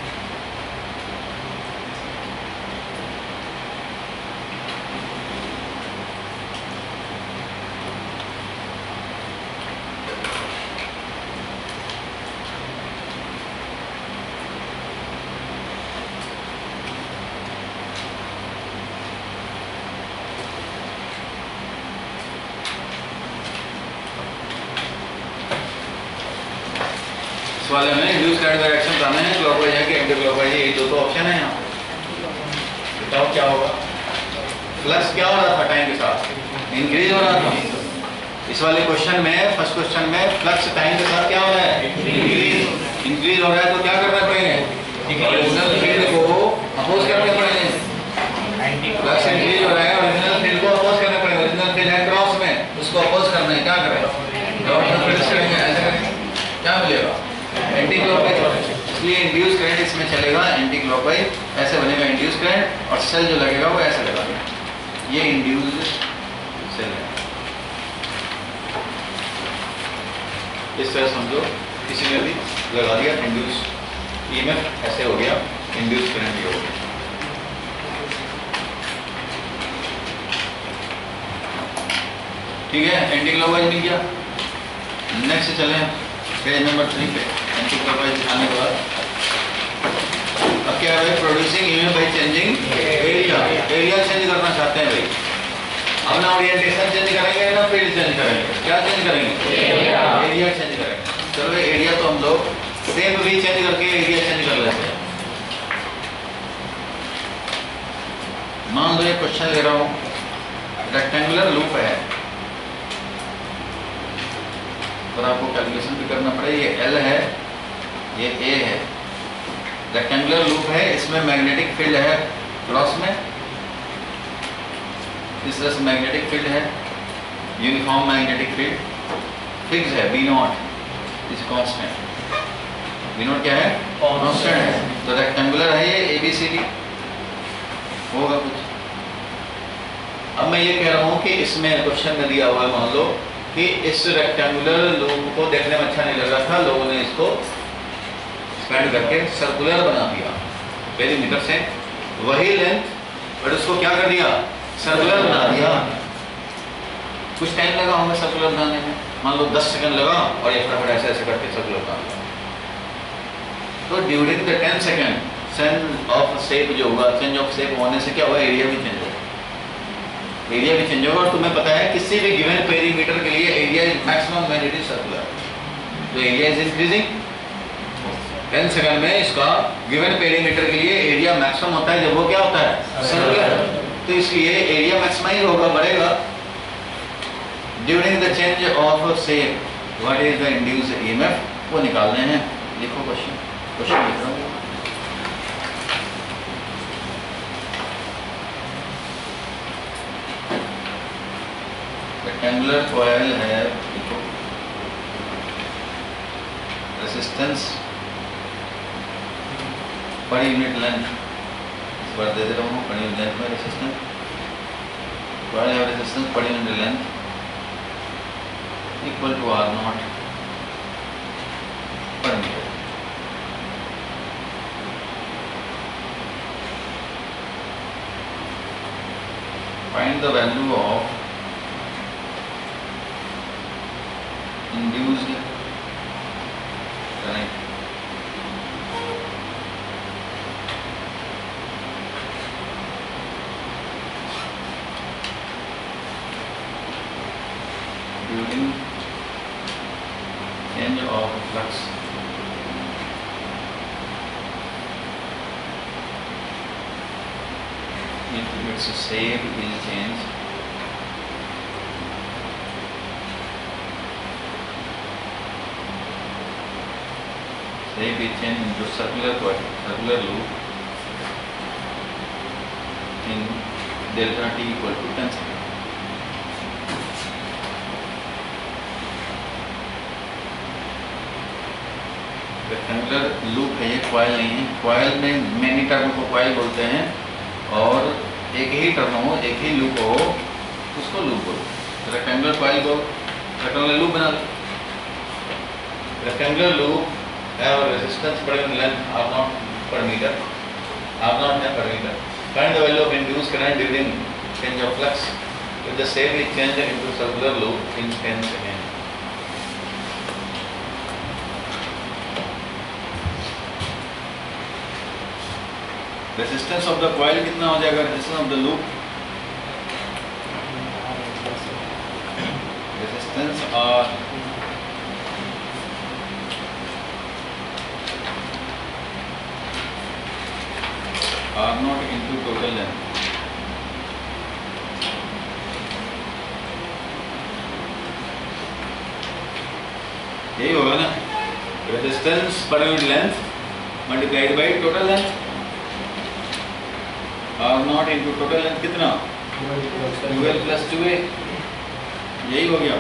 इस वाले में इंड्यूस करंट डायरेक्शन जाना है, क्लॉकवाइज है कि एंटी क्लॉकवाइज है, ये दो ऑप्शन है यहाँ। बताओ क्या होगा? फ्लक्स क्या हो रहा था टाइम के साथ? इंक्रीज हो रहा था। इस वाले क्वेश्चन में, फर्स्ट क्वेश्चन में फ्लक्स टाइम के साथ क्या हो रहा है? इंक्रीज। इंक्रीज हो रहा है तो क्या करना पड़ेगा? ओरिजिनल फील्ड को अपोज करने पड़ेंगे। फ्लक्स इंक्रीज हो रहा है, ओरिजिनल फील्ड को अपोज करना पड़ेगा। ओरिजिनल फील्ड है क्रॉस में, उसको अपोज करना है। क्या करें? ऐसा करेंगे, क्या मिलेगा? Anti clockwise. इसलिए इंड्यूस करंट इसमें चलेगा एंटी क्लॉकवाइज, ऐसे बनेगा इंड्यूस करंट, और सेल जो लगेगा वो ऐसे लगेगा। ये इंड्यूस्ड सेल है, इस तरह समझो। किसी ने भी लगा दिया इंड्यूस ईएमएफ, ऐसे हो गया इंड्यूस करंट, ये हो गया। ठीक है, एंटी क्लॉकवाइज मिल गया। नेक्स्ट चलें पेज नंबर 3 पे। एंटी क्लॉकवाइज दिखाने के बाद अब क्या है भाई? Producing EMF by changing area. Area change करना चाहते हैं भाई। अपना ओरिएंटेशन चेंज करेंगे ना फील्ड चेंज करेंगे? क्या चेंज करेंगे? एरिया चेंज करेंगे। चलो एरिया तो हम लोग सेम भी चेंज करके एरिया चेंज कर लेते हैं। मान लो ये क्वेश्चन ले रहा हूँ, रेक्टेंगुलर लूप है और आपको कैलकुलेशन भी करना पड़ेगा। ये L है, ये A है, रेक्टेंगुलर लूप है, इसमें मैग्नेटिक फील्ड है क्रॉस में, इस तरह से मैग्नेटिक फील्ड है, यूनिफॉर्म मैग्नेटिक फील्ड, फिक्स है B0 इज कांस्टेंट। B0 क्या है? कांस्टेंट है। तो रेक्टेंगुलर है ये ABCD होगा कुछ। अब मैं ये कह रहा हूँ कि इसमें क्वेश्चन में दिया हुआ है, मान लो कि इस रेक्टेंगुलर लूप को देखने में अच्छा नहीं लग रहा था, लोगों ने इसको एक्सपेंड करके सर्कुलर बना दिया पेरीमीटर से, वही लेंथ और उसको क्या कर दिया? सर्कुलर बना दिया। कुछ टाइम लगा हमें सर्कुलर बनाने में, मान लो 10 सेकंड लगा और ये फटाफट ऐसे ऐसे करके सर्कुलर बना दिया। तो during the 10 second change of shape जो हुआ, चेंज ऑफ शेप होने से क्या हुआ? एरिया भी चेंज होगा। एरिया भी चेंज होगा और तुम्हें पता है किसी भी गिवन पेरीमीटर के लिए area is maximum when it is circular. तो एरिया इज इंक्रीजिंग। 10 सेकंड में इसका गिवन पेरीमीटर के लिए एरिया मैक्सिमम होता है जब वो क्या होता है? सर्कुलर। तो इसलिए एरिया मैक्सिमाइज होगा, बढ़ेगा। During the change of shape what is the induced EMF, वो निकालने हैं। लिखो क्वेश्चन लिख रहा हूँ। रेक्टेंगुलर कॉइल है, देखो रेसिस्टेंस पर यूनिट लेंथ, इस बार दे दे रहा हूँ पर यूनिट लेंथ में रेसिस्टेंस, कॉइल है resistance per unit length equal to R0 per metre. find the value of induced current during change of flux if its shape is changed into circular loop in delta t equal to 10 seconds. Rectangular loop है ये, coil नहीं है। Coil में many term को coil बोलते हैं और एक ही टर्म हो, एक ही लूप हो उसको लूप बोलते हैं। रेक्टेंगुलर कॉइल को रेक्टेंगुलर लूप बना लो। Rectangular loop have resistance per length R0 per meter, R0 है per meter. Find the value of induced current during change of flux if the same is changed into circular loop in 10 seconds. Resistance of the coil कितना हो जाएगा? Resistance of the loop, resistance R0 into total length. यही होगा ना, resistance पर unit length multiplied by total length. R0 into total length कितना? 12 plus 2a, यही हो गया।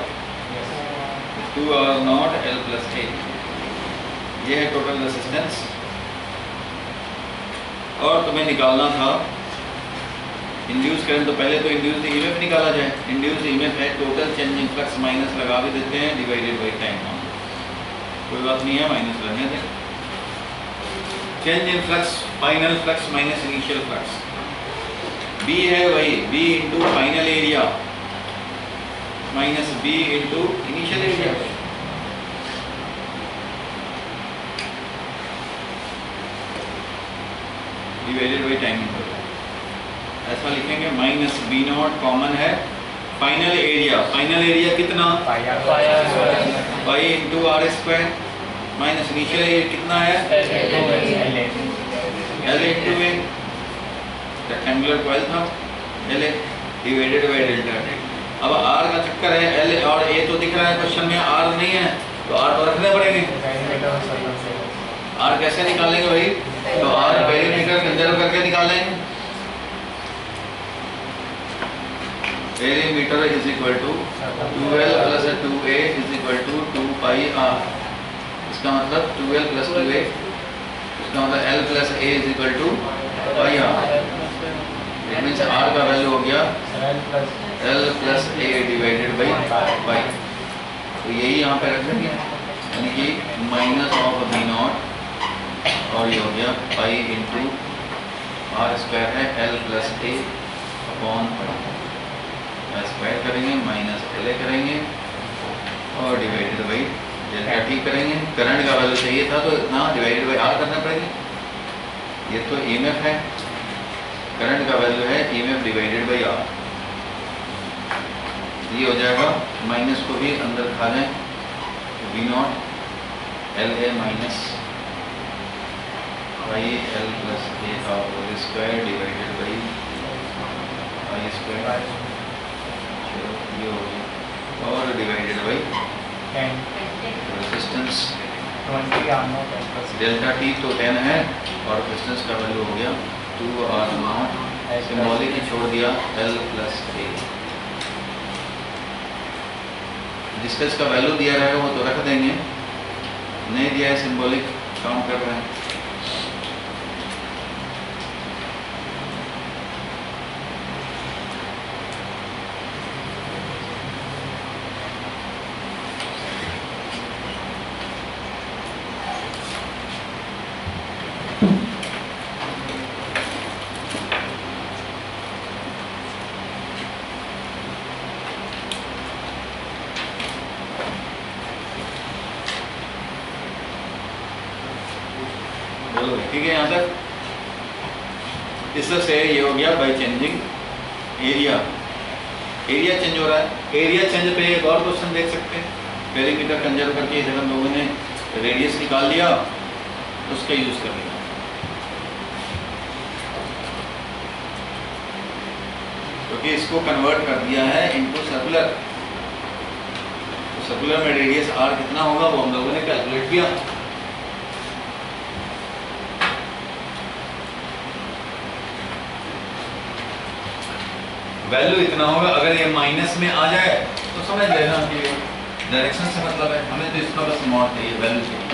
2R0 L plus a, ये है टोटल रेजिस्टेंस। और तुम्हें निकालना था इंड्यूस करंट। तो पहले तो इंड्यूस ईएमएफ निकाला जाए। इंड्यूस ईएमएफ है total change in flux minus लगा भी देते हैं डिवाइडेड बाई टाइम। कोई बात नहीं है, माइनस लगने दें। Change in flux, final flux minus initial flux, B है वही, B into final area minus B into initial area. Divided by time interval ऐसा लिखेंगे। माइनस बी नॉट कॉमन है, फाइनल एरिया, फाइनल एरिया कितना? Pi into R square minus initial area कितना है? L into A. Rectangular coil था, L A divided by delta T. अब R का चक्कर है, एल और ए तो दिख रहा है क्वेश्चन में, आर नहीं है तो आर तो रखने पड़ेंगे। आर कैसे निकालेंगे भाई? तो आर पेरीमीटर कंजर्व करके निकालेंगे। Perimeter is equal to 2l plus 2a is equal to 2 pi r। इसका मतलब 2l प्लस 2a, इसका मतलब l plus a is equal to pi r। It means r का वैल्यू हो गया l plus a divided by pi. तो यही यहाँ पे रख देंगे, यानी कि माइनस ऑफ बी नॉट और ये हो गया पाई इंटू आर स्क्वायर है एल प्लस ए अपॉन स्क्वायर करेंगे माइनस एल ए करेंगे और डिवाइडेड बाई डेल्टा टी करेंगे। करंट का वैल्यू चाहिए था तो इतना डिवाइडेड बाई आर करना पड़ेगा। ये तो ईएमएफ है, करंट का वैल्यू है ईएमएफ डिवाइडेड बाई आर। ये हो जाएगा, माइनस को भी अंदर खा जाए, B naught L A minus Y L plus A का whole square divided by Y square, ये हो गया, और divided by resistance delta T तो 10 है और रेजिस्टेंस का वैल्यू हो गया 2R0, सिंबॉलिक ही छोड़ दिया एल प्लस ए। जिसका इसका वैल्यू दिया रहेगा वो तो रख देंगे, नहीं दिया है सिंबॉलिक काम कर रहे हैं। बोलो ठीक है यहाँ तक। इससे ये हो गया by changing area, area change हो रहा है। एरिया चेंज पे एक और क्वेश्चन देख सकते हैं, पेरीमीटर कंजर्व करके इधर हम लोगों ने रेडियस निकाल लिया, उसका यूज कर लिया। क्योंकि इसको कन्वर्ट कर दिया है इनटू सर्कुलर, तो सर्कुलर में रेडियस आर कितना होगा वो हम लोगों ने कैलकुलेट किया। वैल्यू इतना होगा। अगर ये माइनस में आ जाए तो समझ लेना कि डायरेक्शन से मतलब है, हमें तो इसका बस मॉड चाहिए, वैल्यू चाहिए।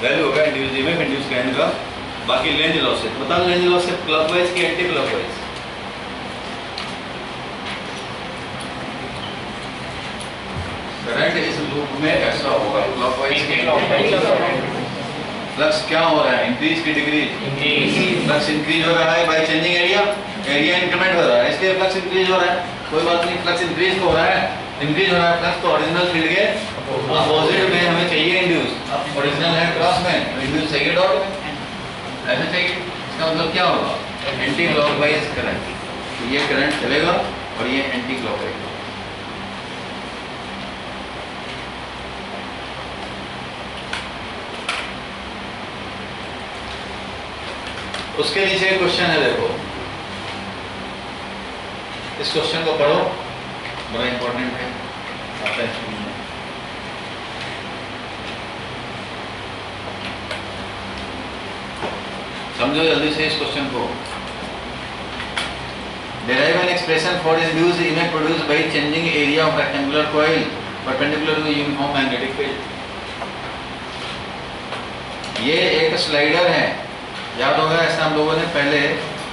वैल्यू होगा इंड्यूस ईएमएफ इंड्यूस करंट का। बाकी लेंज लॉस से बता, लेंज लॉस से क्लॉकवाइज की एंटी क्लॉकवाइज। करंट इस लूप में ऐसा होगा क्लॉकवाइज के। फ्लक्स क्या हो रहा है, इंक्रीज की डिक्रीज? फ्लक्स इंक्रीज हो रहा है by changing area, area increment हो रहा है इसलिए फ्लक्स इंक्रीज हो रहा है। कोई बात नहीं, फ्लक्स इंक्रीज हो रहा है, इंक्रीज हो रहा है फ्लक्स, तो ओरिजिनल फील्ड के अपोजिट में हमें चाहिए इंड्यूस। ओरिजिनल है क्रॉस में, तो इंड्यूस चाहिए डॉट में, ऐसे चाहिए। इसका मतलब क्या होगा, एंटी क्लॉकवाइज करंट। तो ये करंट चलेगा और ये एंटी क्लॉकवाइज। उसके नीचे एक क्वेश्चन है, देखो इस क्वेश्चन को पढ़ो, बड़ा इंपॉर्टेंट है, आता है स्कूल में। समझो जल्दी से इस क्वेश्चन को। Derive an expression for induced EMF produced by changing area of rectangular coil perpendicular to the uniform magnetic field। ये एक स्लाइडर है, याद होगा ऐसा हम लोगों ने पहले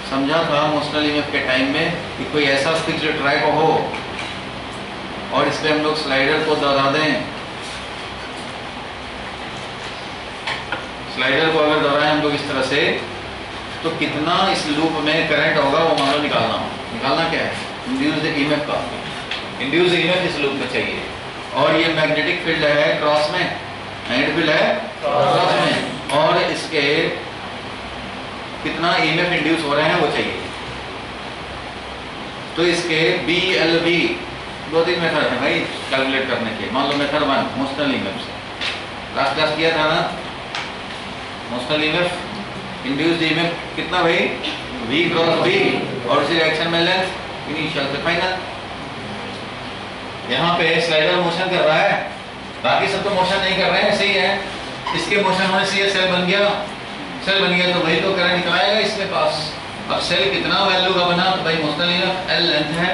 समझा था मोशनल ईएमएफ के टाइम में कि कोई ऐसा फिक्स्ड ट्रैक हो और इस पे हम लोग स्लाइडर को दोहरा दें। स्लाइडर को अगर दोहराएं हम लोग इस तरह से, तो कितना इस लूप में करंट होगा वो मान लो निकालना क्या है, इंड्यूस्ड ईएमएफ का। इंड्यूस्ड ईएमएफ इस लूप में चाहिए, और ये मैग्नेटिक फील्ड है क्रॉस में, मैग्नेटिक फील्ड है क्रॉस में, और इसके कितना ईएमएफ इंड्यूस हो रहे हैं वो चाहिए। तो इसके BLV दो तीन मेथड है भाई कैलकुलेट करने के। मान लो मेथड 1 मोशनल ईएमएफ से लास्ट क्लास किया था ना, मोशनल ईएमएफ इंड्यूस्ड ईएमएफ कितना भाई, V क्रॉस V, और उसी डायरेक्शन में लेंथ इनिशियल से फाइनल। यहाँ पे स्लाइडर मोशन कर रहा है, बाकी सब तो मोशन नहीं कर रहे हैं, सही है। इसके मोशन होने से ये सेल बन गया, सेल बन गया तो वही तो करंट निकलाएगा इसके पास। अब सेल कितना वैल्यू का बना, तो भाई मोशनल ईएमएफ L लेंथ है,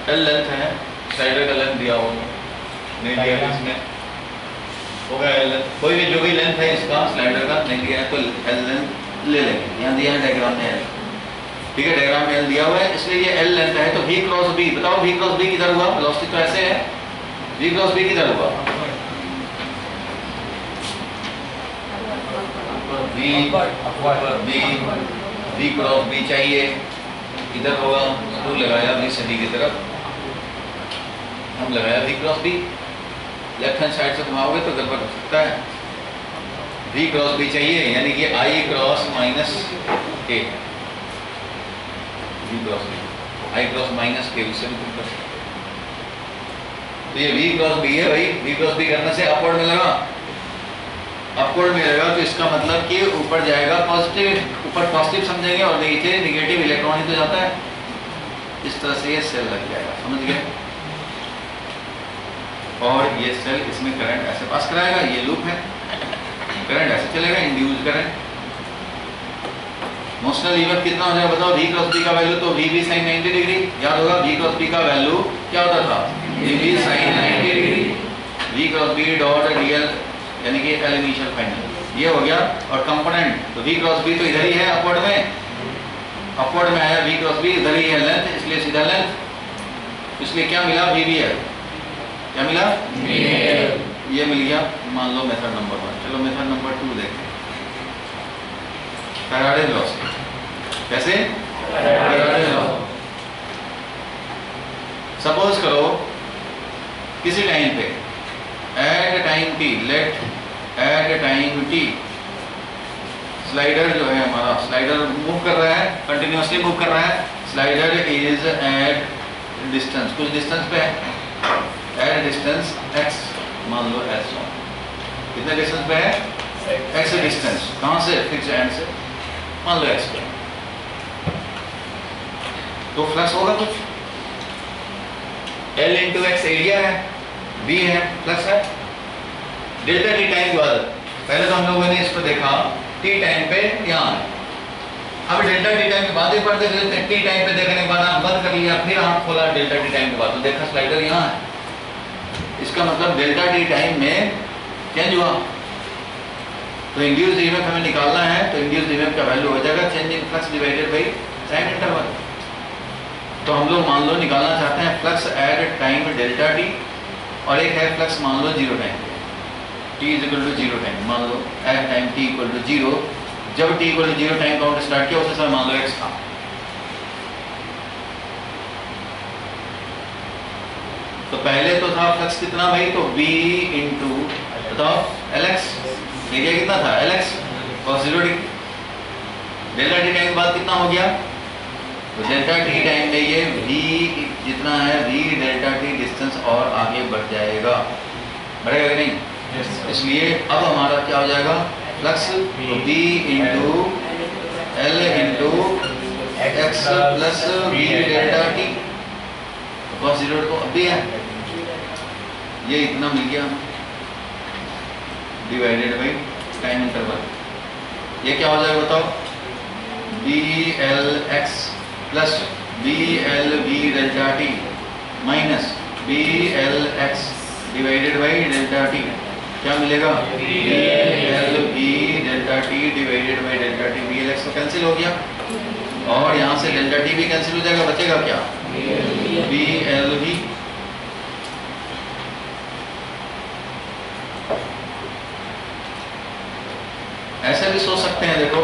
L लेंथ है, स्लाइडर का लेंथ दिया होगा, नहीं दिया इसमें होगा L लेंथ, कोई भी जो भी लेंथ है इसका स्लाइडर का नहीं दिया है तो L लेंथ ले लेंगे। यहाँ दिया है डायग्राम में L, ठीक है, डायग्राम में L दिया हुआ है इसलिए ये L लेंथ है। तो V क्रॉस B, बताओ V क्रॉस B किधर हुआ, वेलोसिटी तो ऐसे है, V क्रॉस B किधर हुआ, V क्रॉस B चाहिए, इधर होगा, स्क्रू लगाया B से D की तरफ, हम लगाया V cross B, left hand side से घुमाओगे तो गड़बड़ हो सकता है। V क्रॉस B चाहिए, यानी कि I cross minus K, V cross B, I cross minus K, उससे भी तुम कर सकते। तो ये V क्रॉस B है भाई, V क्रॉस B करने से अपवर्ड में लगा, अपवर्ड में रहेगा तो इसका मतलब कि ऊपर जाएगा पॉजिटिव, ऊपर पॉजिटिव समझेंगे और नीचे निगेटिव इलेक्ट्रॉन ही तो जाता है। इस तरह से ये सेल लग जाएगा, समझ गए। और ये सेल इसमें करंट ऐसे पास कराएगा, ये लूप है, करंट ऐसे चलेगा, इंड्यूस करंट। मोशनल ईएमएफ कितना हो जाएगा बताओ, V क्रॉस B का वैल्यू तो VB sin 90 डिग्री, याद होगा V क्रॉस B का वैल्यू क्या होता था, VB sin 90 degree, V cross B dot DL यानी कि L इनिशियल फाइनल, ये हो गया। और कंपोनेंट तो V क्रॉस B तो इधर ही है अपवर्ड में, अपवर्ड में आया V क्रॉस B, इधर ही है लेंथ, इसलिए सीधा लेंथ, इसलिए क्या मिला VBL, क्या मिला VBL, ये मिल गया। मान लो मेथड नंबर 1, चलो मेथड नंबर 2 देखते हैं। फैराडे लॉ से, कैसे फैराडे लॉ। सपोज करो किसी टाइम पे at time t, let at time t slider जो है हमारा, स्लाइडर मूव कर रहा है, कंटिन्यूसली मूव कर रहा है। स्लाइडर इज एट डिस्टेंस, कुछ डिस्टेंस पे है, एट डिस्टेंस x, मान लो s1, कितने डिस्टेंस पे है, x डिस्टेंस, कहाँ से, फिक्स एंड से, मान लो x पे, तो फ्लक्स होगा कुछ, L इंटू एक्स एरिया है, V है, फ्लक्स है, डेल्टा टी टाइम के बाद, पहले तो हम लोगों ने इसको देखा टी टाइम पे यहाँ है, अब डेल्टा टी टाइम के बाद ही पढ़ते थे, टी टाइम पे देखने के बाद आप बंद कर लिया, फिर आँख खोला डेल्टा टी टाइम के बाद, तो देखा स्लाइडर यहाँ है, इसका मतलब डेल्टा टी टाइम में चेंज हुआ, तो इंड्यूस्ड ईएमएफ हमें निकालना है, तो इंड्यूस्ड ईएमएफ का वैल्यू हो जाएगा change in flux divided by time interval. तो हम लोग मान लो निकालना चाहते हैं flux at time delta T, और एक है फ्लक्स मान लो जीरो टाइम पे, t is equal to zero time, मान लो at time t equal to zero, जब t equal to zero time count start किया उस समय मान लो x था, तो पहले तो था फ्लक्स कितना भाई, तो v इंटू बताओ lx, एरिया कितना था lx और 0 डिग्री, डेल्टा टी टाइम के बाद कितना हो गया, तो डेल्टा टी टाइम में ये v जितना है v डेल्टा टी डिस्टेंस और आगे बढ़ जाएगा, बढ़ेगा कि नहीं, इसलिए अब हमारा क्या हो जाएगा, flux v into L into x plus v delta T, cos 0 तो अब भी है, ये इतना मिल गया डिवाइडेड बाई टाइम इंटरवल, ये क्या हो जाएगा बताओ, B L X plus B L V delta T minus B L X divided by delta T, क्या मिलेगा, B L V delta T divided by delta T, B L X तो cancel हो गया, और यहाँ से डेल्टा टी भी cancel हो जाएगा, बचेगा क्या, बी एल वी, ऐसे भी सोच सकते हैं, देखो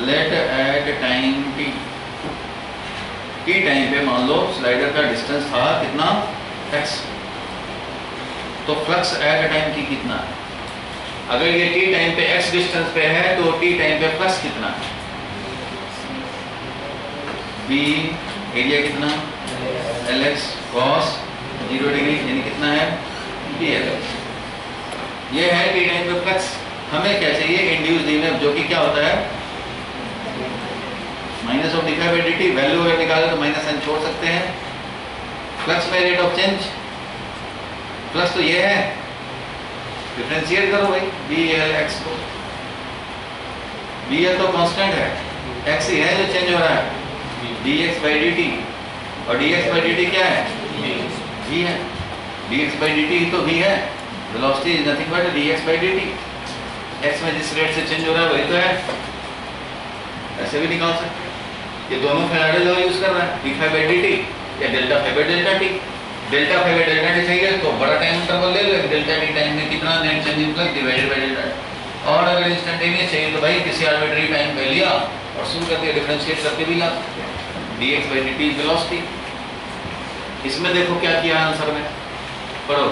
let at time T, T time पे मान लो स्लाइडर का डिस्टेंस था कितना x, तो फ्लक्स एट टाइम टी कितना है, अगर ये टी टाइम पे x डिस्टेंस पे है तो टी टाइम पे फ्लक्स कितना है, b एरिया कितना lx cos 0 डिग्री यानी कितना है blx, ये है टी टाइम पे फ्लक्स। हमें क्या चाहिए, इंड्यूस्ड ईएमएफ, जो कि क्या होता है minus of d phi by dt, value अगर निकाले तो माइनस साइन छोड़ सकते हैं, flux by rate of change, flux तो ये है, डिफरेंशिएट करो भाई बी एल एक्स को, बी एल तो कांस्टेंट है, एक्स ही है जो चेंज हो रहा है, D X by D T, और D X by D T क्या है, वी है, D X by D T तो वी है, velocity is nothing but D X by D T, x में जिस रेट से चेंज हो रहा है वही तो है, ऐसे भी निकाल सकते हैं, ये दोनों फैराडे लॉ यूज कर रहा है, D phi by D T या delta phi by delta T, delta phi by delta T चाहिए तो बड़ा टाइम इंटरवल ले लो, डेल्टा टी टाइम में कितना net change in flux divided by delta, और अगर इंस्टेंटेनियस चाहिए तो भाई किसी आर्बिट्ररी टाइम पे लिया और शुरू कर दिया, डिफरेंशिएट करके भी ला सकते हैं, D X by D T velocity. इसमें देखो क्या किया आंसर में, पढ़ो,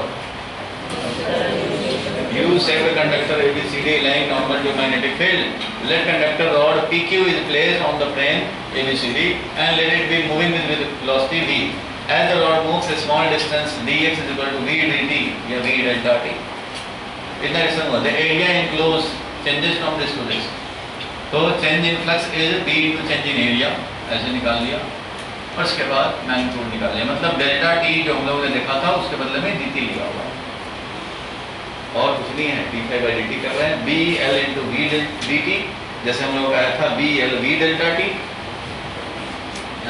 use same conductor ABCD lying normal to magnetic field. Let conductor rod PQ is placed on the plane ABCD and let it be moving with velocity v. As the rod moves a small distance, dx is equal to v dt या v delta t. इतना distance हुआ, the area enclosed changes from this to this. तो change in flux is v into change in area, ऐसे निकाल लिया, और उसके बाद मैग्नीट्यूड निकाल लिया, मतलब डेल्टा t जो हम लोगों ने देखा था उसके बदले में dt लिया हुआ, और कुछ नहीं है, D phi by D T कर रहे हैं, B L into V D T, जैसे हम लोग आया था B L V delta T,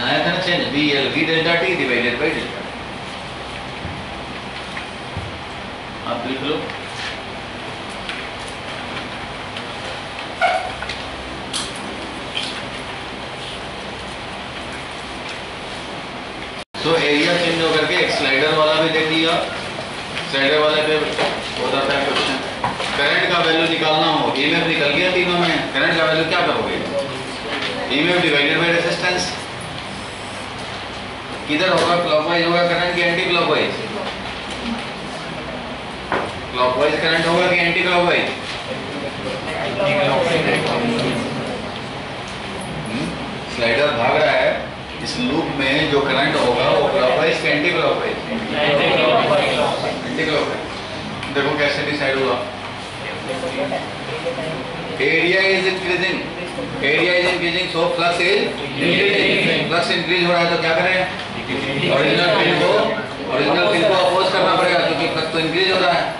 आया था ना change, B L V delta T divided by delta T, आप लिख लो, तो एरिया चेंज होकर के एक स्लाइडर वाला भी देख लिया, स्लाइडर वाले पे होता था क्वेश्चन, करंट का वैल्यू निकालना हो, ईएमएफ निकल गया तीनों में, करंट का वैल्यू क्या करोगे, ईएमएफ डिवाइडेड बाय रेजिस्टेंस, किधर होगा, क्लॉकवाइज होगा करंट की एंटी क्लॉकवाइज, क्लॉकवाइज करंट होगा कि एंटी क्लॉकवाइज? स्लाइडर भाग रहा है, इस लूप में जो करंट होगा वो क्लॉकवाइज कि एंटी क्लॉकवाइज? Anti clockwise. देखो कैसे डिसाइड हुआ? Area is increasing, so flux is increasing. Flux increase हो रहा है तो क्या करें? ओरिजिनल फील्ड को अपोज करना पड़ेगा, क्योंकि फ्लक्स तो इंक्रीज हो रहा है।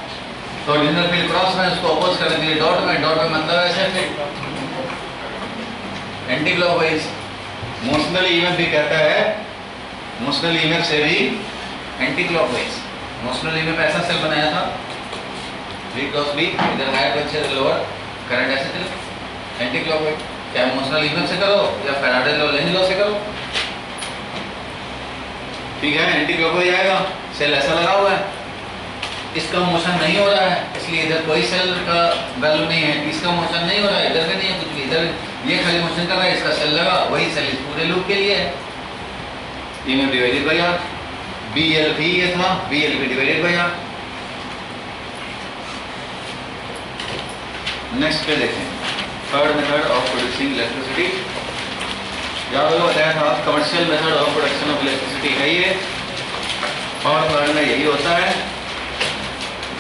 तो ओरिजिनल फील्ड क्रॉस में उसको अपोज करने के लिए डॉट में मतलब ऐसे एंटी क्लॉकवाइज। मोशनल ईएमएफ भी कहता है, मोशनल ईएमएफ से भी एंटी क्लॉकवाइज। मोशनल ईएमएफ ऐसा सेल बनाया था, V क्रॉस B, इधर हायर पोटेंशियल लोअर, करंट ऐसे चले, एंटी क्लॉकवाइज। क्या मोशनल ईएमएफ से करो या फैराडे लॉ, लेंज लॉ से करो, ठीक है, एंटी क्लॉकवाइज आएगा। सेल ऐसा लगा हुआ है, इसका मोशन नहीं हो रहा है, इसलिए इधर कोई सेल का वैल्यू नहीं है, इसका मोशन नहीं हो रहा है, इधर का नहीं है कुछ भी, इधर ये खाली मोशन कर रहा है, इसका सेल लगा, वही सेल इस पूरे लूप के लिए है। EMF divided by R, BLV ये था, BLV divided by R. Next पे देखें, third method of producing electricity. याद होगा बताया था, commercial method of production of electricity है ये, पावर प्लांट में यही होता है।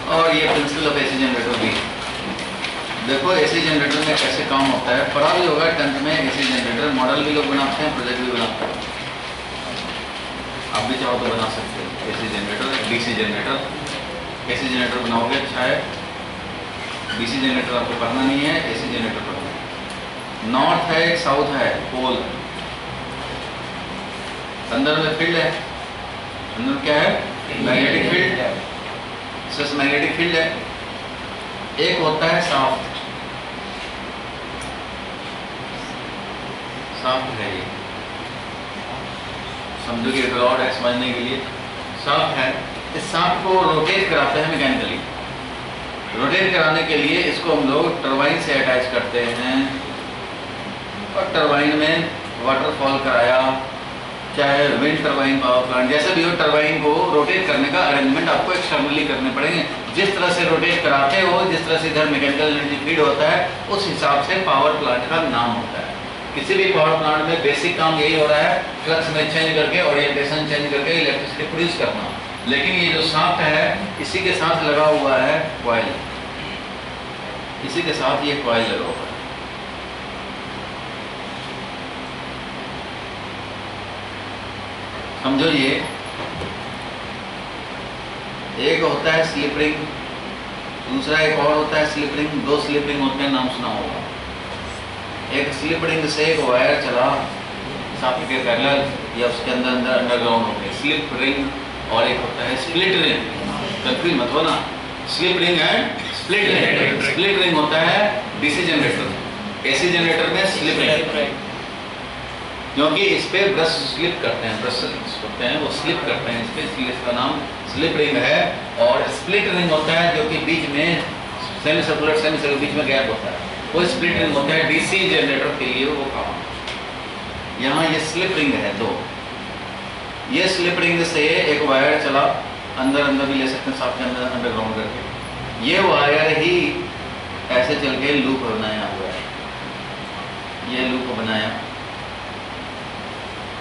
और ये प्रिंसिपल ऑफ एसी जनरेटर भी। देखो एसी जनरेटर में कैसे काम होता है, पढ़ा भी होगा 10th में। एसी जनरेटर मॉडल भी लोग बनाते हैं, प्रोजेक्ट भी बनाते हैं, आप भी चाहो तो बना सकते हो। AC generator, DC generator, AC generator बनाओगे अच्छा है, डीसी जनरेटर आपको पढ़ना नहीं है, एसी जनरेटर पढ़ना है। नॉर्थ है, साउथ है, पोल, अंदर में फील्ड है, अंदर क्या है? मैग्नेटिक फील्ड, मैग्नेटिक फील्ड है। एक होता है साफ्ट, साफ्ट है ये, समझो कि रॉड है समझने के लिए, साफ्ट है। इस साफ्ट को रोटेट कराते हैं मैकेनिकली। रोटेट कराने के लिए इसको हम लोग टरबाइन से अटैच करते हैं, और टरबाइन में वाटरफॉल कराया, चाहे विंड टरबाइन, पावर प्लांट, जैसे भी हो, टरबाइन को रोटेट करने का अरेंजमेंट आपको एक्सटर्नली करने पड़ेंगे। जिस तरह से रोटेट कराते हो, जिस तरह से इधर मैकेनिकल एनर्जी फीड होता है, उस हिसाब से पावर प्लांट का नाम होता है। किसी भी पावर प्लांट में बेसिक काम यही हो रहा है, फ्लक्स में चेंज करके, ओरिएंटेशन चेंज करके इलेक्ट्रिसिटी प्रोड्यूस करना। लेकिन ये जो शाफ्ट है, इसी के साथ लगा हुआ है कॉइल, इसी के साथ ये कॉइल लगा हुआ है। समझो ये एक होता है स्लिप रिंग, दूसरा एक और होता है स्लिप रिंग। दो स्लिप रिंग होते हैं, नाम सुना होगा। एक स्लिप रिंग से एक वायर चला शाफ्ट के पैरेलल या उसके अंदर अंडरग्राउंड होते हैं, स्लिप रिंग। और एक होता है स्प्लिट रिंग, कंफ्यूज मत होना, slip ring and split ring. Split ring होता है डीसी जनरेटर, एसी जनरेटर में स्लिप रिंग, क्योंकि इस पे ब्रश स्लिप करते हैं, ब्रश होते हैं वो स्लिप करते हैं इस पे, इसलिए इसका नाम स्लिप रिंग है। और स्प्लिट रिंग होता है जो कि बीच में सेमी सर्कुलर बीच में गैप होता है, वो स्प्लिट रिंग होता है डीसी जनरेटर के लिए वो काम। यहाँ ये स्लिप रिंग है दो, ये स्लिप रिंग से एक वायर चला, अंदर भी ले सकते हैं, साफ के अंदर अंडरग्राउंड करके। ये वायर ही ऐसे चल के लूप बनाया हुआ है, ये लूप बनाया,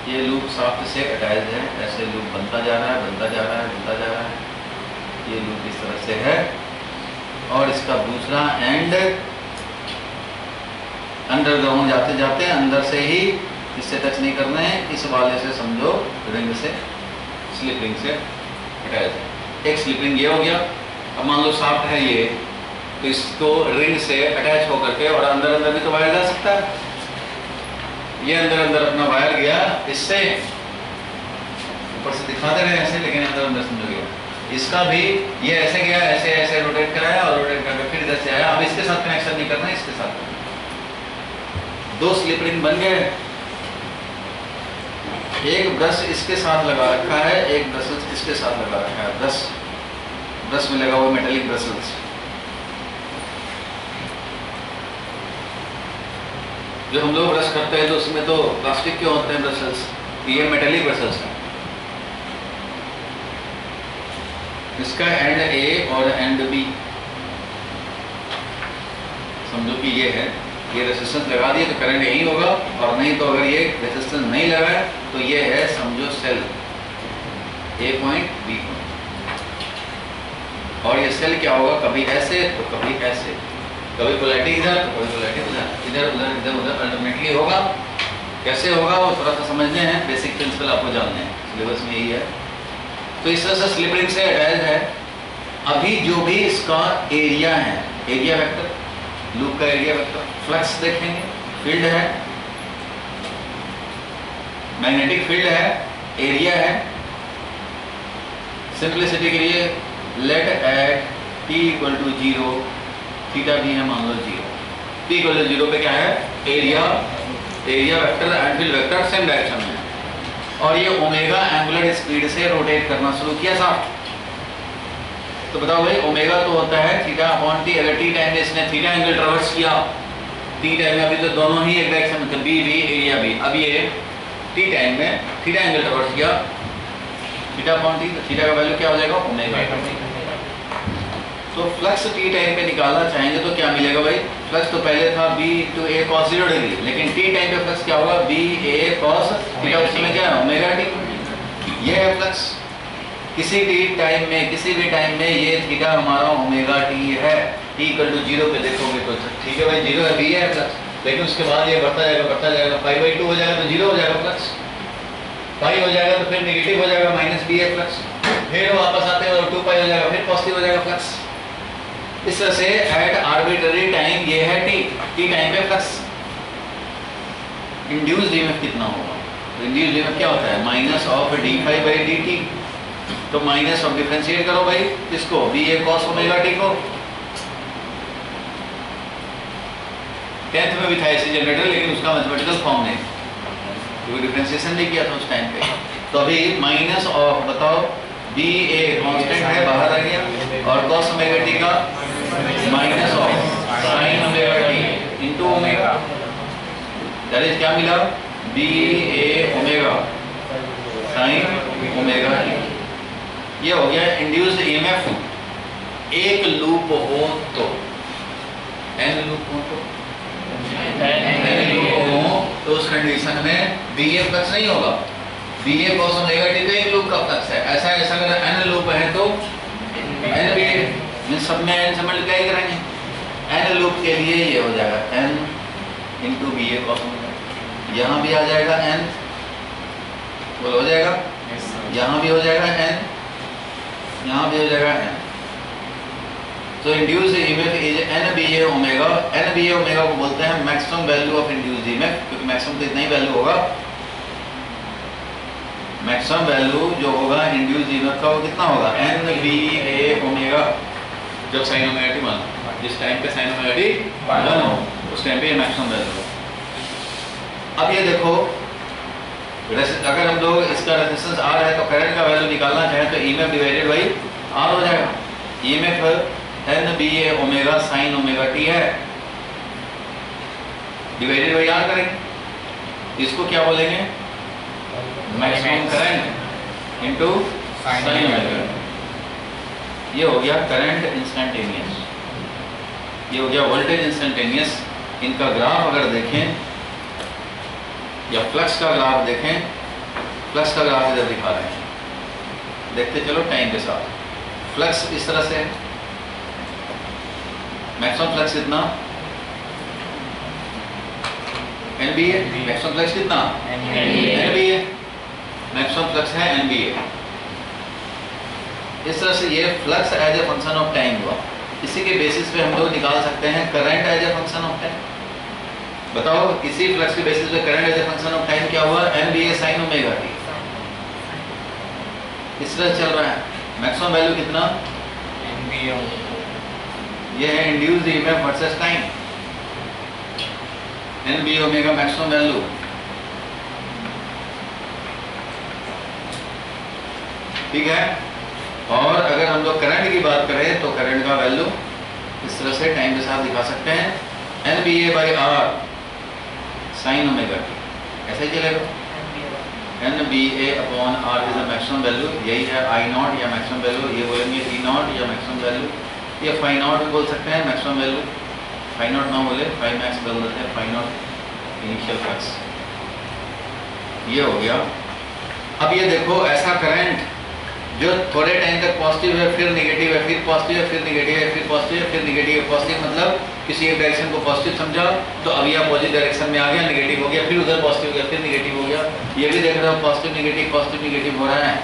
ये लूप शाफ्ट से अटैच है, ऐसे लूप बनता जा रहा है, बनता जा रहा है, बनता जा रहा है। ये लूप इस तरह से है, और इसका दूसरा एंड अंडरग्राउंड जाते जाते अंदर से ही, इससे टच नहीं करना है, इस वाले से समझो रिंग से, स्लिप रिंग से अटैच है। एक स्लिप रिंग ये हो गया। अब मान लो शाफ्ट है ये, तो इसको रिंग से अटैच होकर के, और अंदर भी तो वायर जा सकता है, ये अंदर अपना वायर गया, इससे ऊपर से दिखा दे रहे हैं ऐसे, लेकिन अंदर समझो गया। इसका भी ये ऐसे गया, ऐसे रोटेट कराया, और रोटेट करके फिर इधर से आया। अब इसके साथ कनेक्शन नहीं करना है, इसके साथ दो स्लिप रिंग बन गए। एक ब्रश इसके साथ लगा रखा है, एक ब्रश इसके साथ लगा रखा है, ब्रश में लगा हुआ मेटेलिक ब्रशल्स। जो हम लोग ब्रश करते हैं तो उसमें तो प्लास्टिक के होते हैं ब्रशल्स, ये मेटेलिक ब्रशल्स हैं। इसका एंड ए और एंड बी, समझो कि ये है, ये रेजिस्टेंस लगा दिए तो करंट यही होगा, और नहीं तो अगर ये रेजिस्टेंस नहीं लगा है तो ये है समझो सेल ए पॉइंट बी पॉइंट, और ये सेल क्या होगा, कभी ऐसे तो कभी ऐसे, कभी पोलैरिटी इधर तो कभी पोलैरिटी उधर, इधर उधर इधर उधर अल्टरनेटली होगा। कैसे होगा वो थोड़ा सा समझने हैं, बेसिक प्रिंसिपल आपको जानने हैं, सिलेबस में यही है। तो इस तरह से स्लिप रिंग से अटैच है। अभी जो भी इसका एरिया है, एरिया वेक्टर, लूप का एरिया वेक्टर, फ्लक्स देखेंगे, फील्ड है, मैग्नेटिक फील्ड है, एरिया है। सिंपलिसिटी के लिए let at t equal to 0 theta भी है मान लो 0, t इक्वल टू 0 पे क्या है, area, area vector and field vector same direction में, और ये ओमेगा एंगुलर स्पीड से रोटेट करना शुरू किया साहब। तो बताओ भाई, ओमेगा तो होता है थीटा अपॉन टी, अगर टी टाइम में इसने थीटा एंगल ट्रैवर्स किया, टी टाइम में अभी तो दोनों ही एक डायरेक्शन में थे, बी भी एरिया भी, अब ये टी टाइम में थीटा एंगल ट्रैवर्स किया, थीटा अपॉन टी, थीटा का वैल्यू क्या हो जाएगा, ओमेगा। तो फ्लक्स टी टाइम पे निकालना चाहेंगे तो क्या मिलेगा भाई, फ्लक्स तो पहले था b to a cos 0 degree, लेकिन टी टाइम पे फ्लक्स क्या होगा, b a cos थीटा, उसमें क्या है, ओमेगा टी। ये है फ्लक्स। किसी टी टाइम में, किसी भी टाइम में ये थीटा हमारा ओमेगा टी है। t इक्वल टू 0 पे देखोगे तो ठीक है भाई, 0 है, b है फ्लक्स, लेकिन उसके बाद ये बढ़ता जाएगा, π/2 हो जाएगा तो 0 हो जाएगा फ्लक्स, पाई हो जाएगा तो फिर नेगेटिव हो जाएगा, माइनस b है फ्लक्स, फिर वापस आते हैं तो 2π हो जाएगा, फिर पॉजिटिव हो जाएगा फ्लक्स। इस तरह से एट आर्बिट्ररी टाइम ये है टी टाइम पे फ्लक्स। इंड्यूस्ड ईएमएफ कितना होगा, तो इंड्यूस्ड ईएमएफ क्या होता है, माइनस ऑफ d∅/dt, तो माइनस ऑफ डिफरेंशिएट करो भाई इसको, बी ए cos ओमेगा टी को। 10th में भी था ऐसे जनरेटर, लेकिन उसका मैथमेटिकल फॉर्म नहीं, क्योंकि डिफरेंशिएशन नहीं किया था उस टाइम पे। तो अभी माइनस ऑफ, बताओ, बी ए कांस्टेंट है, बाहर आ गया, और cos ओमेगा टी का minus of sin omega T into omega, that is क्या मिला, B A omega sin omega T. ये हो गया इंड्यूस्ड ईएमएफ। एक लूप हो तो, n लूप हो तो उस कंडीशन में बी ए फ्लक्स नहीं होगा, बी ए cos ओमेगा टी तो एक लूप का फ्लक्स है। ऐसा अगर n लूप है तो n बी ए, सब में n से मल्टीप्लाई करेंगे, n लूप के लिए ये हो जाएगा n इंटू बी ए cos ओमेगा, यहाँ भी आ जाएगा n, बोल हो जाएगा, यहाँ भी हो जाएगा n, यहाँ भी हो जाएगा n। तो induced EMF is n B A omega. n B A omega को बोलते हैं maximum value of induced EMF, क्योंकि मैक्सिमम तो इतना ही वैल्यू होगा। मैक्सिमम वैल्यू जो होगा इंड्यूस्ड ईएमएफ का वो कितना होगा, n बी ए ओमेगा, जब sin ओमेगा टी मान, जिस टाइम पे sin ओमेगा टी 1 हो उस टाइम पे ये मैक्सिमम वैल्यू हो। अब ये देखो, अगर हम लोग इसका रेजिस्टेंस R है तो करंट का वैल्यू निकालना चाहें तो ईएमएफ डिवाइडेड बाई R हो जाएगा। EMF n B A omega sin omega T है, डिवाइडेड बाई R करेंगे, इसको क्या बोलेंगे, maximum current into sin omega. ये हो गया करंट इंस्टेंटेनियस, ये हो गया वोल्टेज इंस्टेंटेनियस। इनका ग्राफ अगर देखें या फ्लक्स का ग्राफ देखें, फ्लक्स का ग्राफ इधर दिखा रहे हैं, देखते चलो टाइम के साथ। फ्लक्स इस तरह से, मैक्सिमम फ्लक्स कितना, NBA, मैक्सिमम फ्लक्स कितना, NBA, मैक्सिमम फ्लक्स है NBA। इस तरह से ये flux as a function of time हुआ। इसी के बेसिस पे हम लोग निकाल सकते हैं current as a function of time. बताओ इसी फ्लक्स के बेसिस पे current as a function of time क्या हुआ, NBA sin ओमेगा टी। इस तरह चल रहा है। मैक्सिमम वैल्यू कितना, NBA, ये है induced EMF versus time, NBA omega maximum value. ठीक है। और अगर हम लोग करंट की बात करें तो करंट का वैल्यू इस तरह से टाइम के साथ दिखा सकते हैं, NBA by R sin omega T, ऐसे ही चलेगा। NBA upon R is the maximum value, यही है I नॉट या मैक्सिमम वैल्यू, ये बोलेंगे E नॉट या मैक्सिमम वैल्यू, ये फाई नॉट भी बोल सकते हैं मैक्सिमम वैल्यू, फाई नॉट ना बोले फाई मैक्स बोल देते हैं, फाई नॉट इनिशियल फ्लक्स, ये हो गया। अब ये देखो ऐसा करंट जो थोड़े टाइम तक पॉजिटिव है, फिर नेगेटिव है, फिर पॉजिटिव है, फिर नेगेटिव है, फिर पॉजिटिव है, फिर नेगेटिव है। पॉजिटिव मतलब किसी एक डायरेक्शन को पॉजिटिव समझा तो अब ये अपोजिट डायरेक्शन में आ गया, नेगेटिव हो गया, फिर उधर पॉजिटिव हो गया, फिर नेगेटिव हो गया। ये भी देख रहे हो पॉजिटिव नेगेटिव हो रहा है,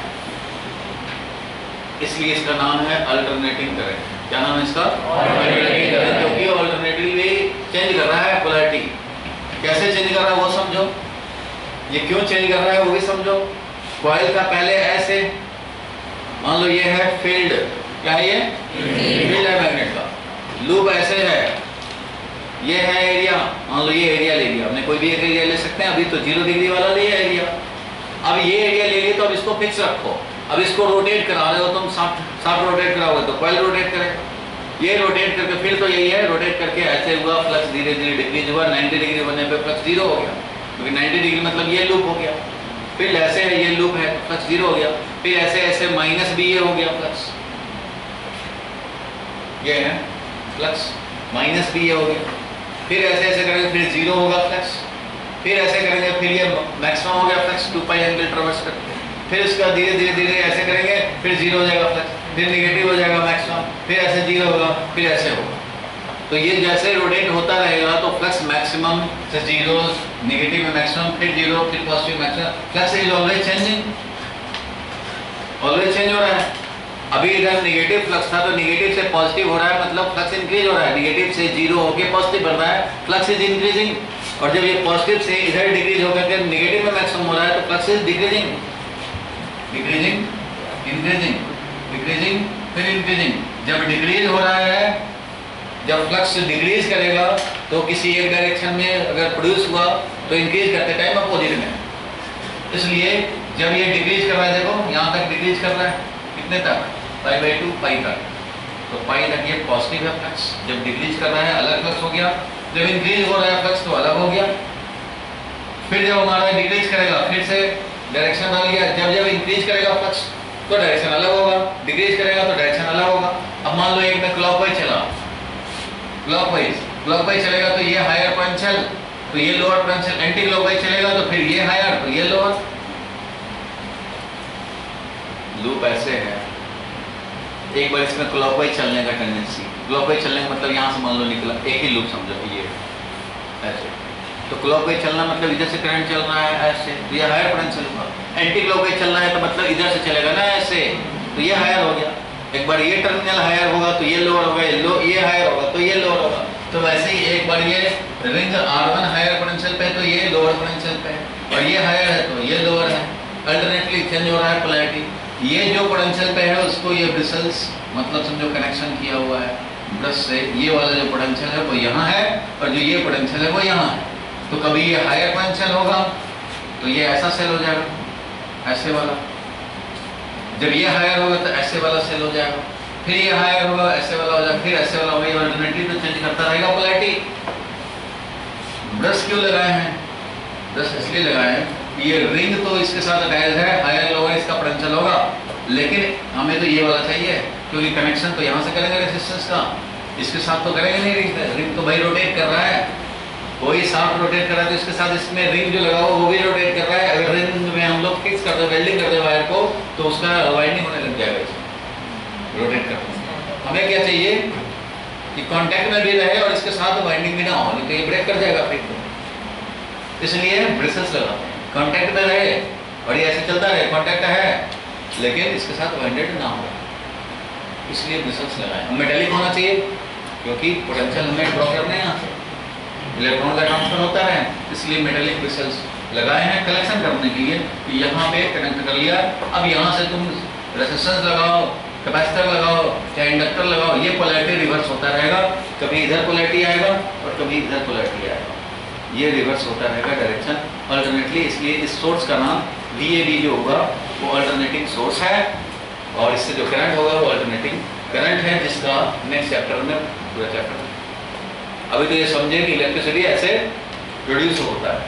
इसलिए इसका नाम है अल्टरनेटिंग करंट। क्या नाम है इसका? अल्टरनेटिंग करंट, क्योंकि अल्टरनेटिवली चेंज कर रहा है पोलैरिटी। कैसे चेंज कर रहा है वो समझो, ये क्यों चेंज कर रहा है वो भी समझो। कॉइल का पहले ऐसे, मान लो ये है फील्ड, क्या है ये? फील्ड है मैग्नेट का। लूप ऐसे है, ये है एरिया, मान लो ये एरिया ले लिया हमने, कोई भी एक एरिया ले सकते हैं, अभी तो 0 डिग्री वाला लिया एरिया। अब ये एरिया ले लिया तो अब इसको फिक्स रखो, अब इसको रोटेट करा रहे हो तुम, साफ रोटेट कराओगे तो कॉइल रोटेट करेगा। ये रोटेट करके फिर तो यही है, रोटेट करके ऐसे हुआ, फ्लक्स धीरे धीरे डिक्रीज हुआ, 90 डिग्री बनने पे फ्लक्स 0 हो गया, क्योंकि 90 डिग्री मतलब ये लूप हो गया। फिर ऐसे है, ये लूप है, फ्लक्स 0 हो गया। फिर ऐसे ऐसे माइनस भी ये हो गया फ्लक्स, ये है फ्लक्स, माइनस भी ये हो गया। फिर ऐसे ऐसे करेंगे, फिर 0 होगा फ्लक्स, फिर ऐसे करेंगे, फिर ये मैक्सिमम हो गया फ्लक्स 2 पाई एंगल ट्रावर्स करके। फिर इसका धीरे धीरे धीरे ऐसे करेंगे, फिर 0 हो जाएगा फ्लक्स, फिर नेगेटिव हो जाएगा मैक्सिमम, फिर ऐसे 0 होगा, फिर ऐसे होगा। तो ये जैसे रोटेट होता रहेगा तो फ्लक्स मैक्सिमम से 0, नेगेटिव में मैक्सिमम, फिर 0, फिर positive maximum. Flux is always changing, always change हो रहा है। अभी इधर नेगेटिव फ्लक्स था तो नेगेटिव से पॉजिटिव हो रहा है, मतलब फ्लक्स इंक्रीज हो रहा है। नेगेटिव से 0 होके पॉजिटिव बढ़ रहा है, फ्लक्स इज इंक्रीजिंग। और जब ये पॉजिटिव से इधर डिक्रीज होकर के नेगेटिव में मैक्सिमम हो रहा है तो flux is decreasing, decreasing, increasing, decreasing, फिर इंक्रीजिंग। जब डिक्रीज हो रहा है, जब फ्लक्स डिक्रीज करेगा तो किसी एक डायरेक्शन में अगर प्रोड्यूस हुआ तो इंक्रीज करते टाइम अपोजिट में। इसलिए जब ये डिक्रीज कर रहा है, देखो यहाँ तक डिक्रीज कर रहा है, कितने तक? π/2 पाई तक। तो पाई तक ये पॉजिटिव है फ्लक्स, जब डिक्रीज कर रहा है अलग फ्लक्स हो गया, जब इंक्रीज हो रहा है फ्लक्स तो अलग हो गया। फिर जब हमारा डिक्रीज करेगा फिर से डायरेक्शन बदल गया, जब जब इंक्रीज करेगा फ्लक्स तो डायरेक्शन अलग होगा, डिक्रीज करेगा तो डायरेक्शन अलग होगा। अब मान लो एक में क्लॉकवाइज चला, क्लॉकवाइज चलेगा तो ये हायर पोटेंशियल, तो ये लोअर पोटेंशियल, एंटी क्लॉकवाइज चलेगा तो फिर ये हायर तो ये लोअर। लूप ऐसे है, एक बार इसमें क्लॉकवाइज चलने का टेंडेंसी, क्लॉकवाइज चलने का मतलब यहाँ से मान लो निकला, एक ही लूप समझो ये ऐसे, तो क्लॉकवाइज चलना मतलब इधर से करंट चल रहा है ऐसे, तो ये हायर पोटेंशियल होगा। एंटी क्लॉकवाइज चलना है तो मतलब इधर से चलेगा ना ऐसे, तो ये हायर हो गया। एक बार ये टर्मिनल हायर होगा तो ये लोअर होगा, ये हायर होगा तो ये लोअर होगा। तो वैसे ही एक बार ये रिंग R1 हायर पोटेंशियल पे तो ये लोअर पोटेंशियल पे है, और ये हायर है तो ये लोअर है। अल्टरनेटली चेंज हो रहा है पोलैरिटी। ये जो पोटेंशियल पे है उसको ये ब्रिसल्स मतलब समझो कनेक्शन किया हुआ है ब्रश से, ये वाला जो पोटेंशियल है वो यहाँ है और जो ये पोटेंशियल है वो यहाँ है। तो कभी ये हायर पोटेंशियल होगा तो ये ऐसा सेल हो जाएगा, ऐसे वाला। जब ये हायर होगा तो ऐसे वाला सेल हो जाएगा, फिर ये हायर होगा ऐसे वाला हो जाएगा, फिर ऐसे वाला होगा। ये अल्टरनेटली तो चेंज करता रहेगा पोलैरिटी। ब्रश क्यों लगाए हैं? ब्रश इसलिए लगाए हैं, ये रिंग तो इसके साथ अटैच है, हायर लोअर इसका पोटेंशियल होगा, लेकिन हमें तो ये वाला चाहिए क्योंकि कनेक्शन तो यहाँ से करेंगे रेजिस्टेंस का, इसके साथ तो करेंगे नहीं। रिंग तो भाई रोटेट कर रहा है, कोई साथ रोटेट कर रहा है तो इसके साथ इसमें रिंग जो लगा हुआ वो भी रोटेट कर रहा है। अगर रिंग में हम लोग फिक्स कर दे, वेल्डिंग कर दे वायर को, तो उसका वाइंडिंग होने लग जाएगा इसमें रोटेट करने। हमें क्या चाहिए कि कांटेक्ट में भी रहे और इसके साथ वाइंडिंग भी ना हो, नहीं तो ये ब्रेक कर जाएगा फिर। इसलिए ब्रेसेस लगाते हैं, कांटेक्ट में रहे और ये ऐसे चलता रहे, कांटेक्ट है लेकिन इसके साथ वाइंडेड ना हो, इसलिए ब्रेसेस लगाए। मेटेलिक होना चाहिए क्योंकि पोटेंशियल हमें ड्रॉ करने हैं, यहाँ से इलेक्ट्रॉन का ट्रांसफर होता है, इसलिए मेटेलिक ब्रेसेस लगाए हैं कलेक्शन करने के लिए। तो यहाँ पे कनेक्ट कर लिया, अब यहाँ से तुम रेजिस्टेंस लगाओ, कैपेसिटर लगाओ, चाहे इंडक्टर लगाओ, ये पोलैरिटी रिवर्स होता रहेगा। कभी इधर पोलैरिटी आएगा और कभी इधर पोलैरिटी आएगा, ये रिवर्स होता रहेगा डायरेक्शन अल्टरनेटली। इसलिए इस सोर्स का नाम VAB जो होगा वो अल्टरनेटिंग सोर्स है, और इससे जो करंट होगा वो अल्टरनेटिंग करंट है, जिसका नेक्स्ट चैप्टर में पूरा चैप्टर। अभी तो ये समझे कि इलेक्ट्रिसिटी ऐसे प्रोड्यूस होता है।